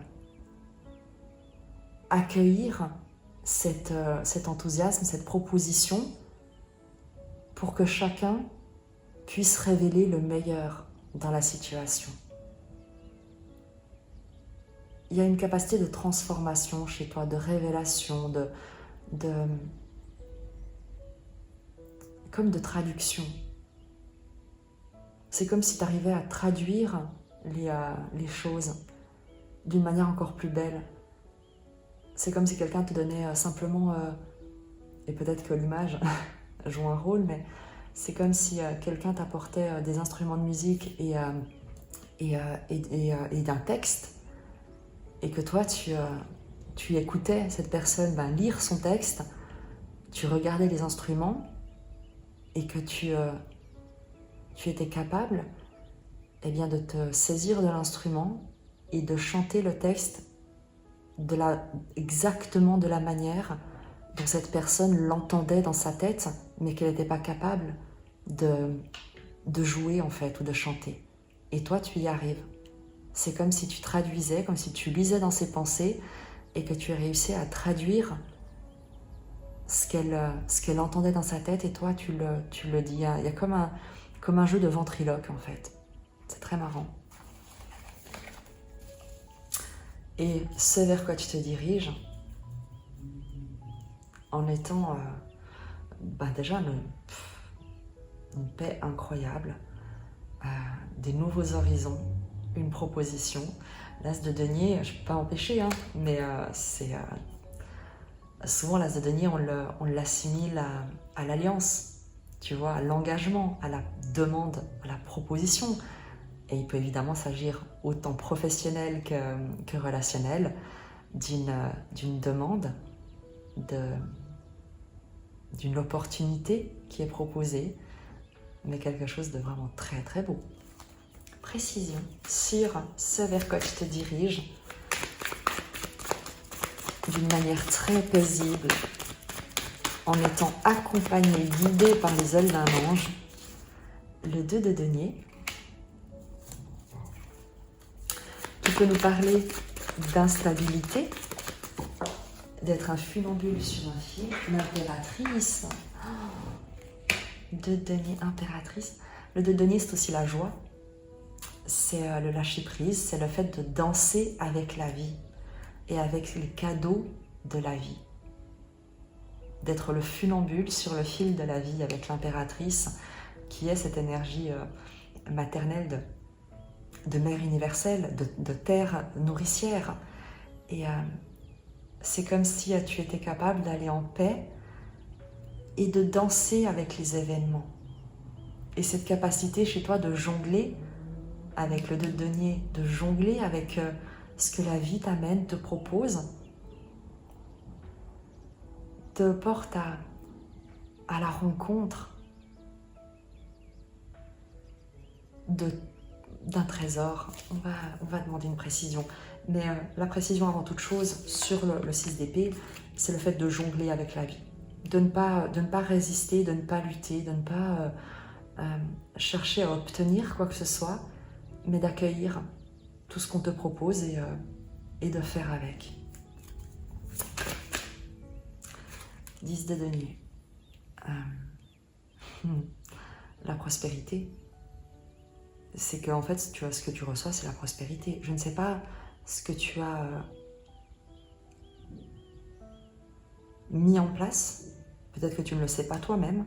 accueillir cet enthousiasme, cette proposition pour que chacun puisse révéler le meilleur dans la situation. Il y a une capacité de transformation chez toi, de révélation, comme de traduction. C'est comme si tu arrivais à traduire les choses d'une manière encore plus belle. C'est comme si quelqu'un te donnait simplement, et peut-être que l'image joue un rôle, mais c'est comme si quelqu'un t'apportait des instruments de musique et d'un texte, et que toi tu écoutais cette personne lire son texte, tu regardais les instruments, et que tu étais capable eh bien, de te saisir de l'instrument et de chanter le texte exactement de la manière dont cette personne l'entendait dans sa tête, mais qu'elle n'était pas capable de jouer en fait, ou de chanter. Et toi, tu y arrives. C'est comme si tu traduisais, comme si tu lisais dans ses pensées et que tu réussissais à traduire ce qu'elle entendait dans sa tête et toi tu le dis. Il y a comme un jeu de ventriloque en fait. C'est très marrant. Et ce vers quoi tu te diriges, en étant déjà une paix incroyable, des nouveaux horizons, une proposition. L'as de denier, je ne peux pas empêcher, hein, mais c'est souvent l'as de denier, on l'assimile à l'alliance, tu vois, à l'engagement, à la demande, à la proposition. Et il peut évidemment s'agir autant professionnel que relationnel d'une demande, d'une opportunité qui est proposée, mais quelque chose de vraiment très très beau. Précision sur ce vers quoi tu te diriges d'une manière très paisible, en étant accompagné, guidé par les ailes d'un ange. Le 2 de denier, qui peut nous parler d'instabilité, d'être un funambule sur un fil, l'impératrice. De denier, impératrice. Le 2 de denier, c'est aussi la joie. C'est le lâcher-prise, c'est le fait de danser avec la vie et avec les cadeaux de la vie. D'être le funambule sur le fil de la vie avec l'impératrice, qui est cette énergie maternelle de mère universelle, de terre nourricière. Et c'est comme si tu étais capable d'aller en paix et de danser avec les événements. Et cette capacité chez toi de jongler avec le 2 de denier, de jongler avec ce que la vie t'amène, te propose, te porte à la rencontre d'un trésor. On va demander une précision. Mais la précision avant toute chose sur le 6 d'épée, c'est le fait de jongler avec la vie. De ne pas résister, de ne pas lutter, de ne pas chercher à obtenir quoi que ce soit, mais d'accueillir tout ce qu'on te propose et de faire avec. 10 de denier. La prospérité. C'est que en fait, ce que tu reçois, c'est la prospérité. Je ne sais pas ce que tu as mis en place. Peut-être que tu ne le sais pas toi-même.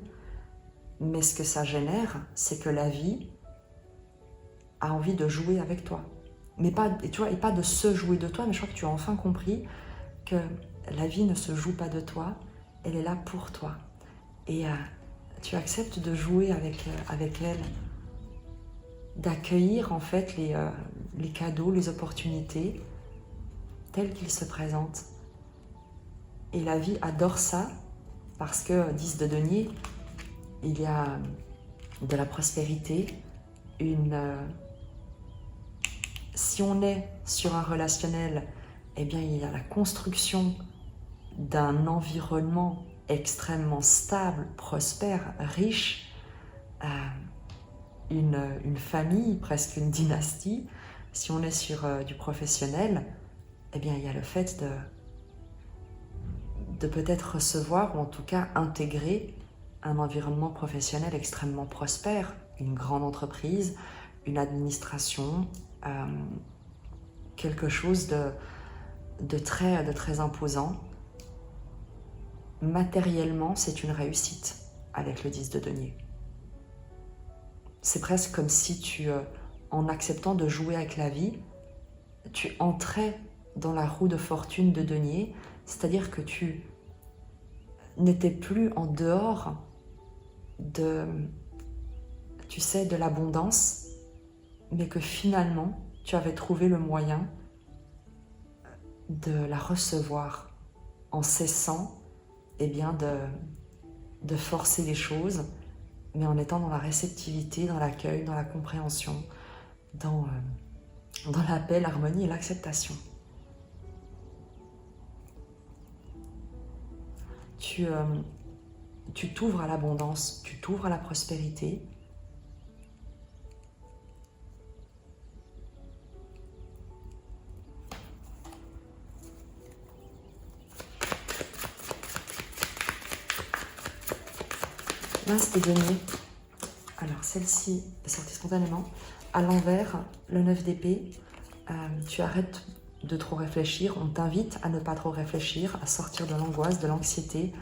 Mais ce que ça génère, c'est que la vie a envie de jouer avec toi. Mais pas, et tu vois, et pas de se jouer de toi, mais je crois que tu as enfin compris que la vie ne se joue pas de toi, elle est là pour toi. Et tu acceptes de jouer avec elle, d'accueillir en fait les cadeaux, les opportunités tels qu'ils se présentent. Et la vie adore ça parce que 10 de denier, il y a de la prospérité, si on est sur un relationnel, eh bien il y a la construction d'un environnement extrêmement stable, prospère, riche, une famille, presque une dynastie. Si on est sur du professionnel, eh bien il y a le fait de peut-être recevoir ou en tout cas intégrer un environnement professionnel extrêmement prospère, une grande entreprise, une administration, quelque chose de très imposant. Matériellement, c'est une réussite avec le 10 de denier. C'est presque comme si en acceptant de jouer avec la vie, tu entrais dans la roue de fortune de denier, c'est-à-dire que tu n'étais plus en dehors de l'abondance, mais que finalement, tu avais trouvé le moyen de la recevoir en cessant de forcer les choses, mais en étant dans la réceptivité, dans l'accueil, dans la compréhension, dans la paix, l'harmonie et l'acceptation. Tu t'ouvres à l'abondance, tu t'ouvres à la prospérité. L'As de denier. Alors, celle-ci est sortie spontanément. À l'envers, le 9 d'épée. Tu arrêtes de trop réfléchir. On t'invite à ne pas trop réfléchir, à sortir de l'angoisse, de l'anxiété.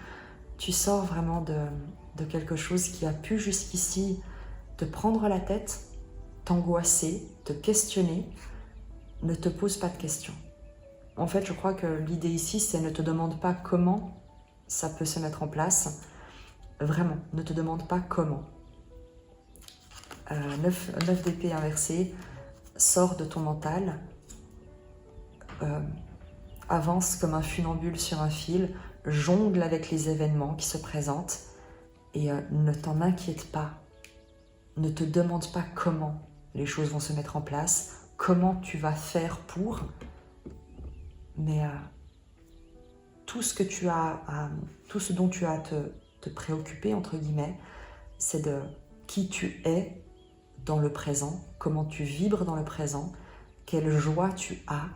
Tu sors vraiment de quelque chose qui a pu jusqu'ici te prendre la tête, t'angoisser, te questionner. Ne te pose pas de questions. En fait, je crois que l'idée ici, c'est ne te demande pas comment ça peut se mettre en place. Vraiment, ne te demande pas comment. 9 d'épée inversé, sors de ton mental, avance comme un funambule sur un fil, jongle avec les événements qui se présentent et ne t'en inquiète pas. Ne te demande pas comment les choses vont se mettre en place, comment tu vas faire pour, mais tout ce dont tu as à te préoccuper, entre guillemets, c'est de qui tu es dans le présent, comment tu vibres dans le présent, quelle joie tu as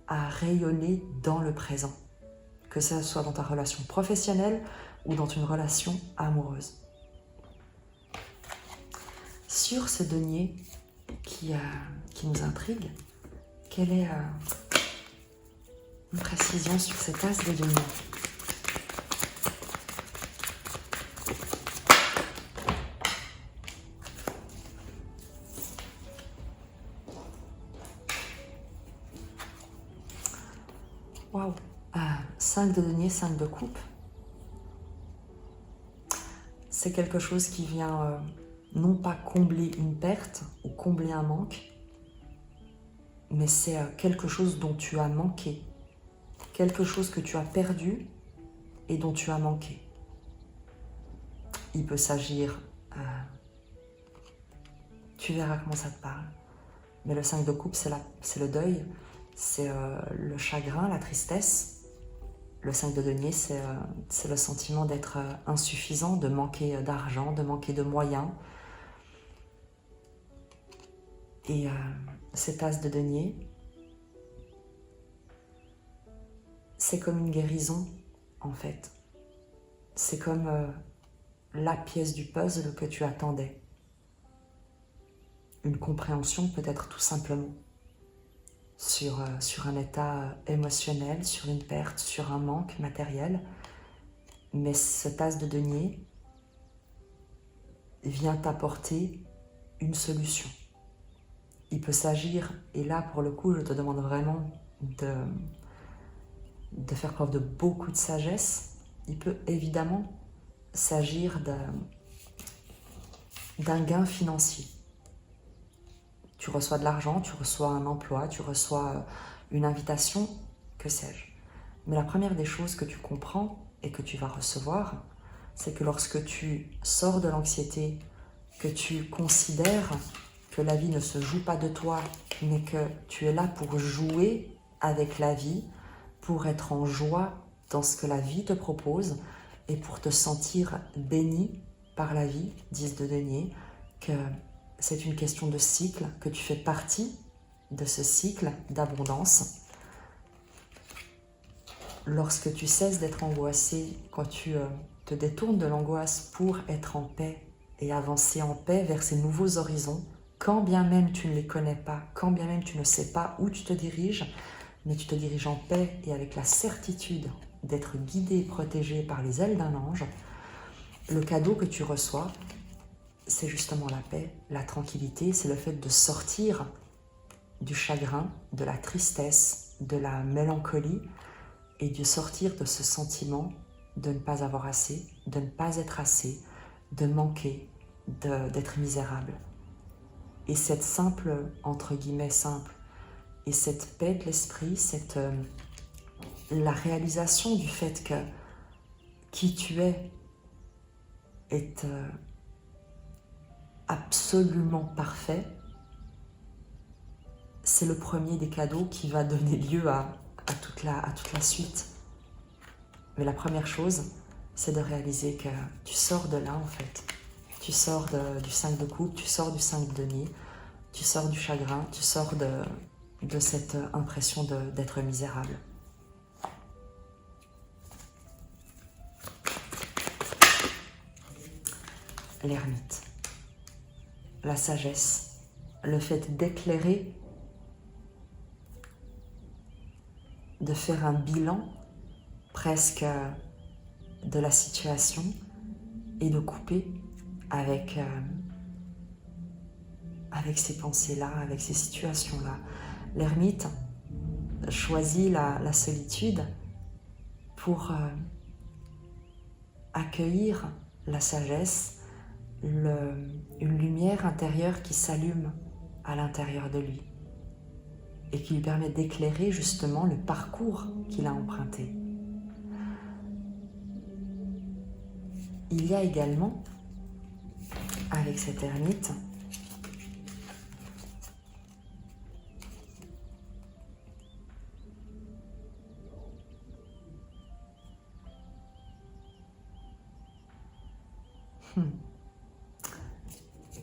à rayonner dans le présent, que ce soit dans ta relation professionnelle ou dans une relation amoureuse. Sur ce denier qui nous intrigue, quelle est une précision sur cette as de denier? Waouh, 5 de denier, 5 de coupe. C'est quelque chose qui vient non pas combler une perte ou combler un manque, mais c'est quelque chose dont tu as manqué, quelque chose que tu as perdu et dont tu as manqué. Il peut s'agir, tu verras comment ça te parle, mais le 5 de coupe, c'est le deuil, c'est le chagrin, la tristesse. Le 5 de denier, c'est le sentiment d'être insuffisant, de manquer d'argent, de manquer de moyens. Et cet as de denier, c'est comme une guérison, en fait. C'est comme la pièce du puzzle que tu attendais. Une compréhension peut-être tout simplement sur un état émotionnel, sur une perte, sur un manque matériel. Mais cet as de denier vient t'apporter une solution. Il peut s'agir, et là pour le coup je te demande vraiment de faire preuve de beaucoup de sagesse, il peut évidemment s'agir d'un gain financier. Tu reçois de l'argent, tu reçois un emploi, tu reçois une invitation, que sais-je. Mais la première des choses que tu comprends et que tu vas recevoir, c'est que lorsque tu sors de l'anxiété, que tu considères que la vie ne se joue pas de toi, mais que tu es là pour jouer avec la vie, pour être en joie dans ce que la vie te propose et pour te sentir béni par la vie, 10 de denier, que c'est une question de cycle, que tu fais partie de ce cycle d'abondance. Lorsque tu cesses d'être angoissé, quand tu te détournes de l'angoisse pour être en paix et avancer en paix vers ces nouveaux horizons, quand bien même tu ne les connais pas, quand bien même tu ne sais pas où tu te diriges, mais tu te diriges en paix et avec la certitude d'être guidé et protégé par les ailes d'un ange, le cadeau que tu reçois, c'est justement la paix, la tranquillité, c'est le fait de sortir du chagrin, de la tristesse, de la mélancolie et de sortir de ce sentiment de ne pas avoir assez, de ne pas être assez, de manquer, d'être misérable. Et cette simple, entre guillemets simple, et cette paix de l'esprit, la réalisation du fait que qui tu es est absolument parfait, c'est le premier des cadeaux qui va donner lieu à toute la suite. Mais la première chose, c'est de réaliser que tu sors de là en fait. Tu sors du 5 de coupe, tu sors du 5 de denier, tu sors du chagrin, tu sors de cette impression d'être misérable. l'ermite. La sagesse, le fait d'éclairer, de faire un bilan presque de la situation et de couper avec ces pensées-là, avec ces situations-là. L'ermite choisit la solitude pour accueillir la sagesse, une lumière intérieure qui s'allume à l'intérieur de lui et qui lui permet d'éclairer justement le parcours qu'il a emprunté. Il y a également, avec cet ermite,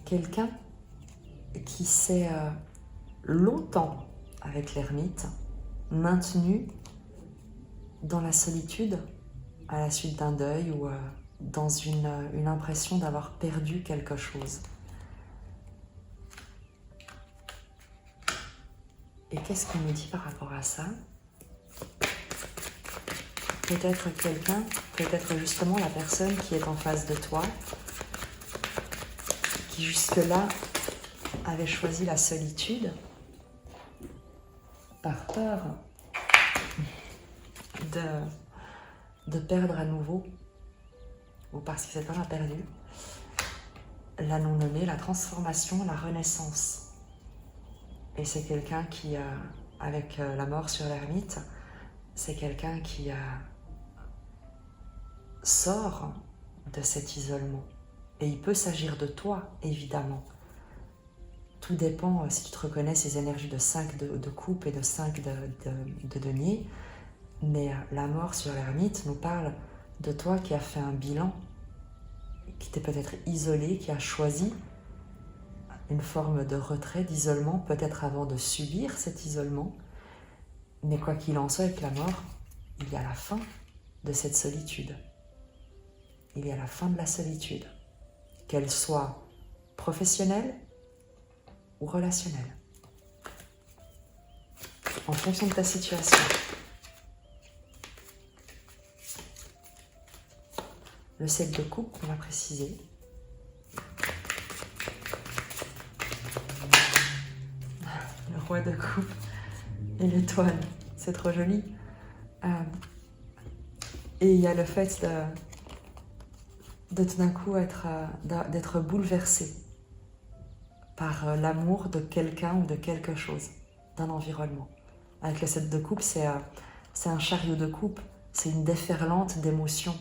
quelqu'un qui s'est longtemps, avec l'ermite, maintenu dans la solitude à la suite d'un deuil ou dans une impression d'avoir perdu quelque chose. Et qu'est-ce qu'on nous dit par rapport à ça? Peut-être quelqu'un, peut-être justement la personne qui est en face de toi, qui jusque-là avait choisi la solitude par peur de perdre à nouveau, ou parce que c'est un perdu, l'a non-nommé, la transformation, la renaissance. Et c'est quelqu'un qui, avec la mort sur l'ermite, c'est quelqu'un qui sort de cet isolement. Et il peut s'agir de toi, évidemment. Tout dépend si tu te reconnais ces énergies de 5 de coupe et de 5 de denier. Mais la mort sur l'ermite nous parle de toi qui as fait un bilan, qui t'es peut-être isolé, qui a choisi une forme de retrait, d'isolement, peut-être avant de subir cet isolement. Mais quoi qu'il en soit, avec la mort, il y a la fin de cette solitude. Il y a la fin de la solitude, qu'elle soit professionnelle ou relationnelle, en fonction de ta situation. Le 7 de coupe, on va préciser. Le roi de coupe et l'étoile, c'est trop joli. Et il y a le fait de tout d'un coup d'être bouleversé par l'amour de quelqu'un ou de quelque chose, d'un environnement. Avec le 7 de coupe, c'est un chariot de coupe, c'est une déferlante d'émotions.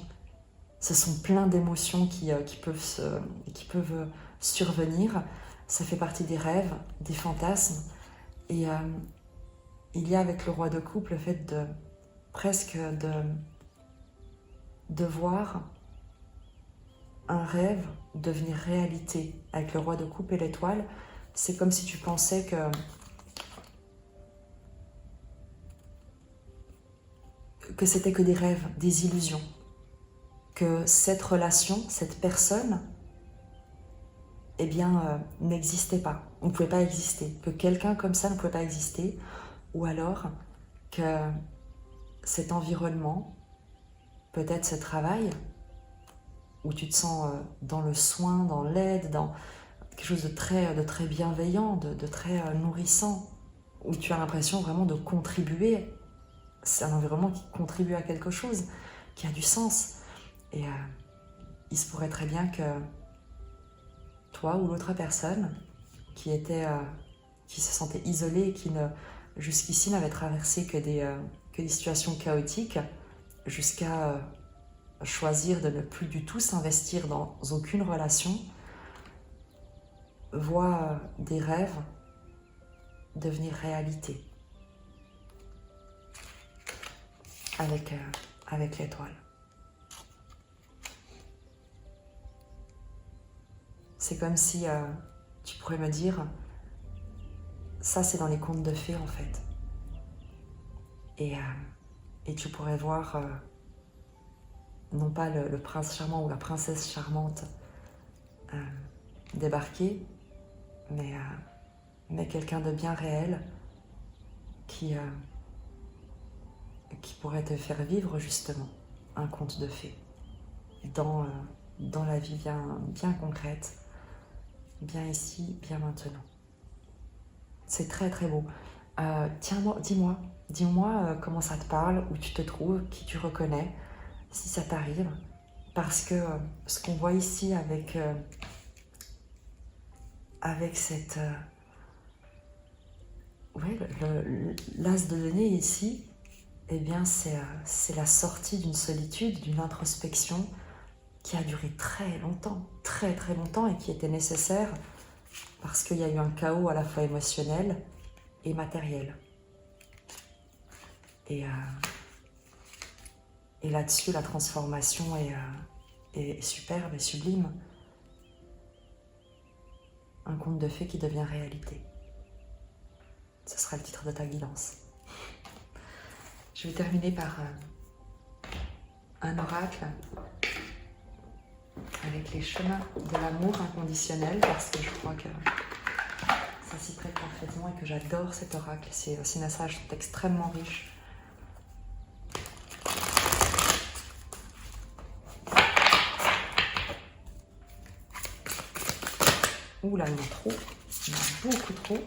Ce sont plein d'émotions qui peuvent survenir. Ça fait partie des rêves, des fantasmes. Et il y a avec le roi de coupe le fait de voir un rêve devenir réalité. Avec le roi de coupe et l'étoile, c'est comme si tu pensais que c'était que des rêves, des illusions. Que cette relation, cette personne, eh bien, n'existait pas. On ne pouvait pas exister. Que quelqu'un comme ça ne pouvait pas exister. Ou alors que cet environnement, peut-être ce travail, où tu te sens dans le soin, dans l'aide, dans quelque chose de très bienveillant, de très nourrissant, où tu as l'impression vraiment de contribuer. C'est un environnement qui contribue à quelque chose, qui a du sens. Et il se pourrait très bien que toi ou l'autre personne qui se sentait isolée et qui jusqu'ici n'avait traversé que des situations chaotiques, jusqu'à choisir de ne plus du tout s'investir dans aucune relation, voit des rêves devenir réalité avec l'étoile. C'est comme si tu pourrais me dire, ça c'est dans les contes de fées en fait. Et tu pourrais voir non pas le prince charmant ou la princesse charmante débarquer, mais quelqu'un de bien réel qui pourrait te faire vivre justement un conte de fées dans la vie bien concrète, bien ici, bien maintenant. C'est très très beau. Tiens, dis-moi comment ça te parle, où tu te trouves, qui tu reconnais, si ça t'arrive. Parce que ce qu'on voit ici avec cette... l'as de denier ici, eh bien c'est la sortie d'une solitude, d'une introspection qui a duré très longtemps et qui était nécessaire parce qu'il y a eu un chaos à la fois émotionnel et matériel. Et là-dessus, la transformation est superbe et sublime. Un conte de fées qui devient réalité. Ce sera le titre de ta guidance. Je vais terminer par un oracle avec les chemins de l'amour inconditionnel, parce que je crois que ça s'y prête parfaitement et que j'adore cet oracle. Ces messages sont extrêmement riches. Ouh là, il y en a trop. Il y en a beaucoup trop.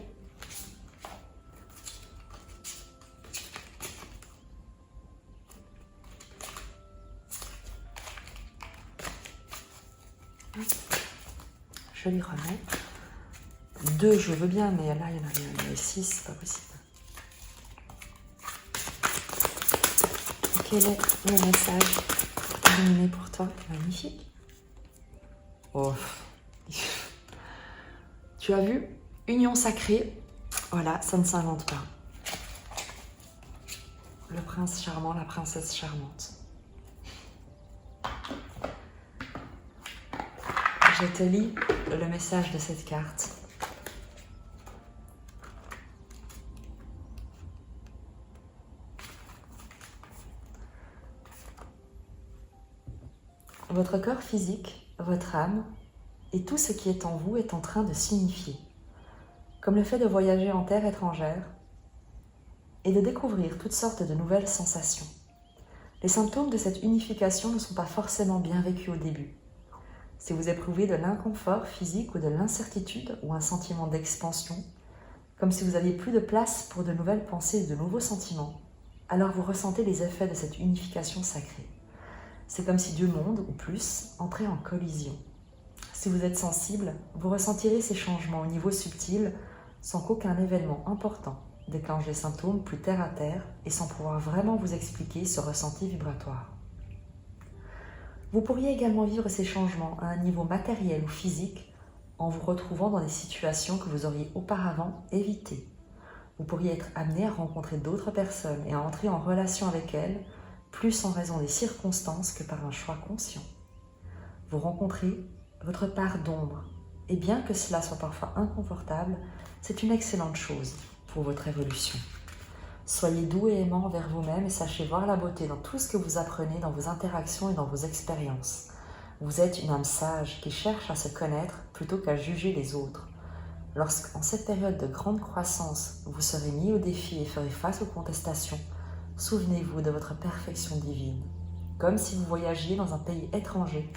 Je les remets. 2, je veux bien, mais là, il y en avait 6, c'est pas possible. Quel est le message illuminé pour toi? Magnifique. Oh. Tu as vu? Union sacrée. Voilà, ça ne s'invente pas. Le prince charmant, la princesse charmante. Je te lis le message de cette carte. Votre corps physique, votre âme et tout ce qui est en vous est en train de s'unifier, comme le fait de voyager en terre étrangère et de découvrir toutes sortes de nouvelles sensations. Les symptômes de cette unification ne sont pas forcément bien vécus au début. Si vous éprouvez de l'inconfort physique ou de l'incertitude ou un sentiment d'expansion, comme si vous aviez plus de place pour de nouvelles pensées et de nouveaux sentiments, alors vous ressentez les effets de cette unification sacrée. C'est comme si deux mondes, ou plus, entraient en collision. Si vous êtes sensible, vous ressentirez ces changements au niveau subtil sans qu'aucun événement important déclenche des symptômes plus terre à terre et sans pouvoir vraiment vous expliquer ce ressenti vibratoire. Vous pourriez également vivre ces changements à un niveau matériel ou physique en vous retrouvant dans des situations que vous auriez auparavant évitées. Vous pourriez être amené à rencontrer d'autres personnes et à entrer en relation avec elles, plus en raison des circonstances que par un choix conscient. Vous rencontrez votre part d'ombre, et bien que cela soit parfois inconfortable, c'est une excellente chose pour votre évolution. Soyez doux et aimant envers vous-même et sachez voir la beauté dans tout ce que vous apprenez dans vos interactions et dans vos expériences. Vous êtes une âme sage qui cherche à se connaître plutôt qu'à juger les autres. Lorsqu'en cette période de grande croissance, vous serez mis au défi et ferez face aux contestations, souvenez-vous de votre perfection divine. Comme si vous voyagiez dans un pays étranger,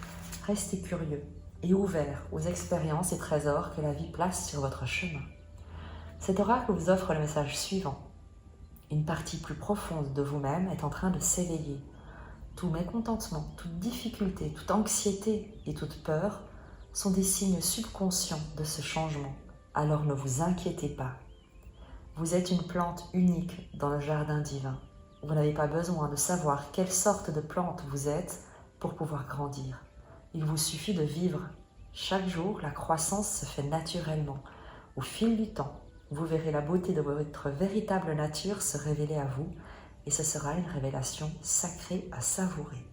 restez curieux et ouvert aux expériences et trésors que la vie place sur votre chemin. Cet oracle vous offre le message suivant. Une partie plus profonde de vous-même est en train de s'éveiller. Tout mécontentement, toute difficulté, toute anxiété et toute peur sont des signes subconscients de ce changement. Alors ne vous inquiétez pas. Vous êtes une plante unique dans le jardin divin. Vous n'avez pas besoin de savoir quelle sorte de plante vous êtes pour pouvoir grandir. Il vous suffit de vivre. Chaque jour, la croissance se fait naturellement. Au fil du temps, vous verrez la beauté de votre véritable nature se révéler à vous et ce sera une révélation sacrée à savourer.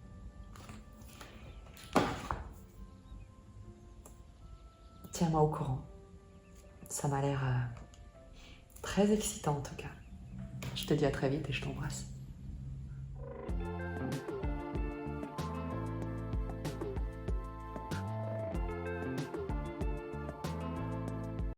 Tiens-moi au courant. Ça m'a l'air très excitant en tout cas. Je te dis à très vite et je t'embrasse.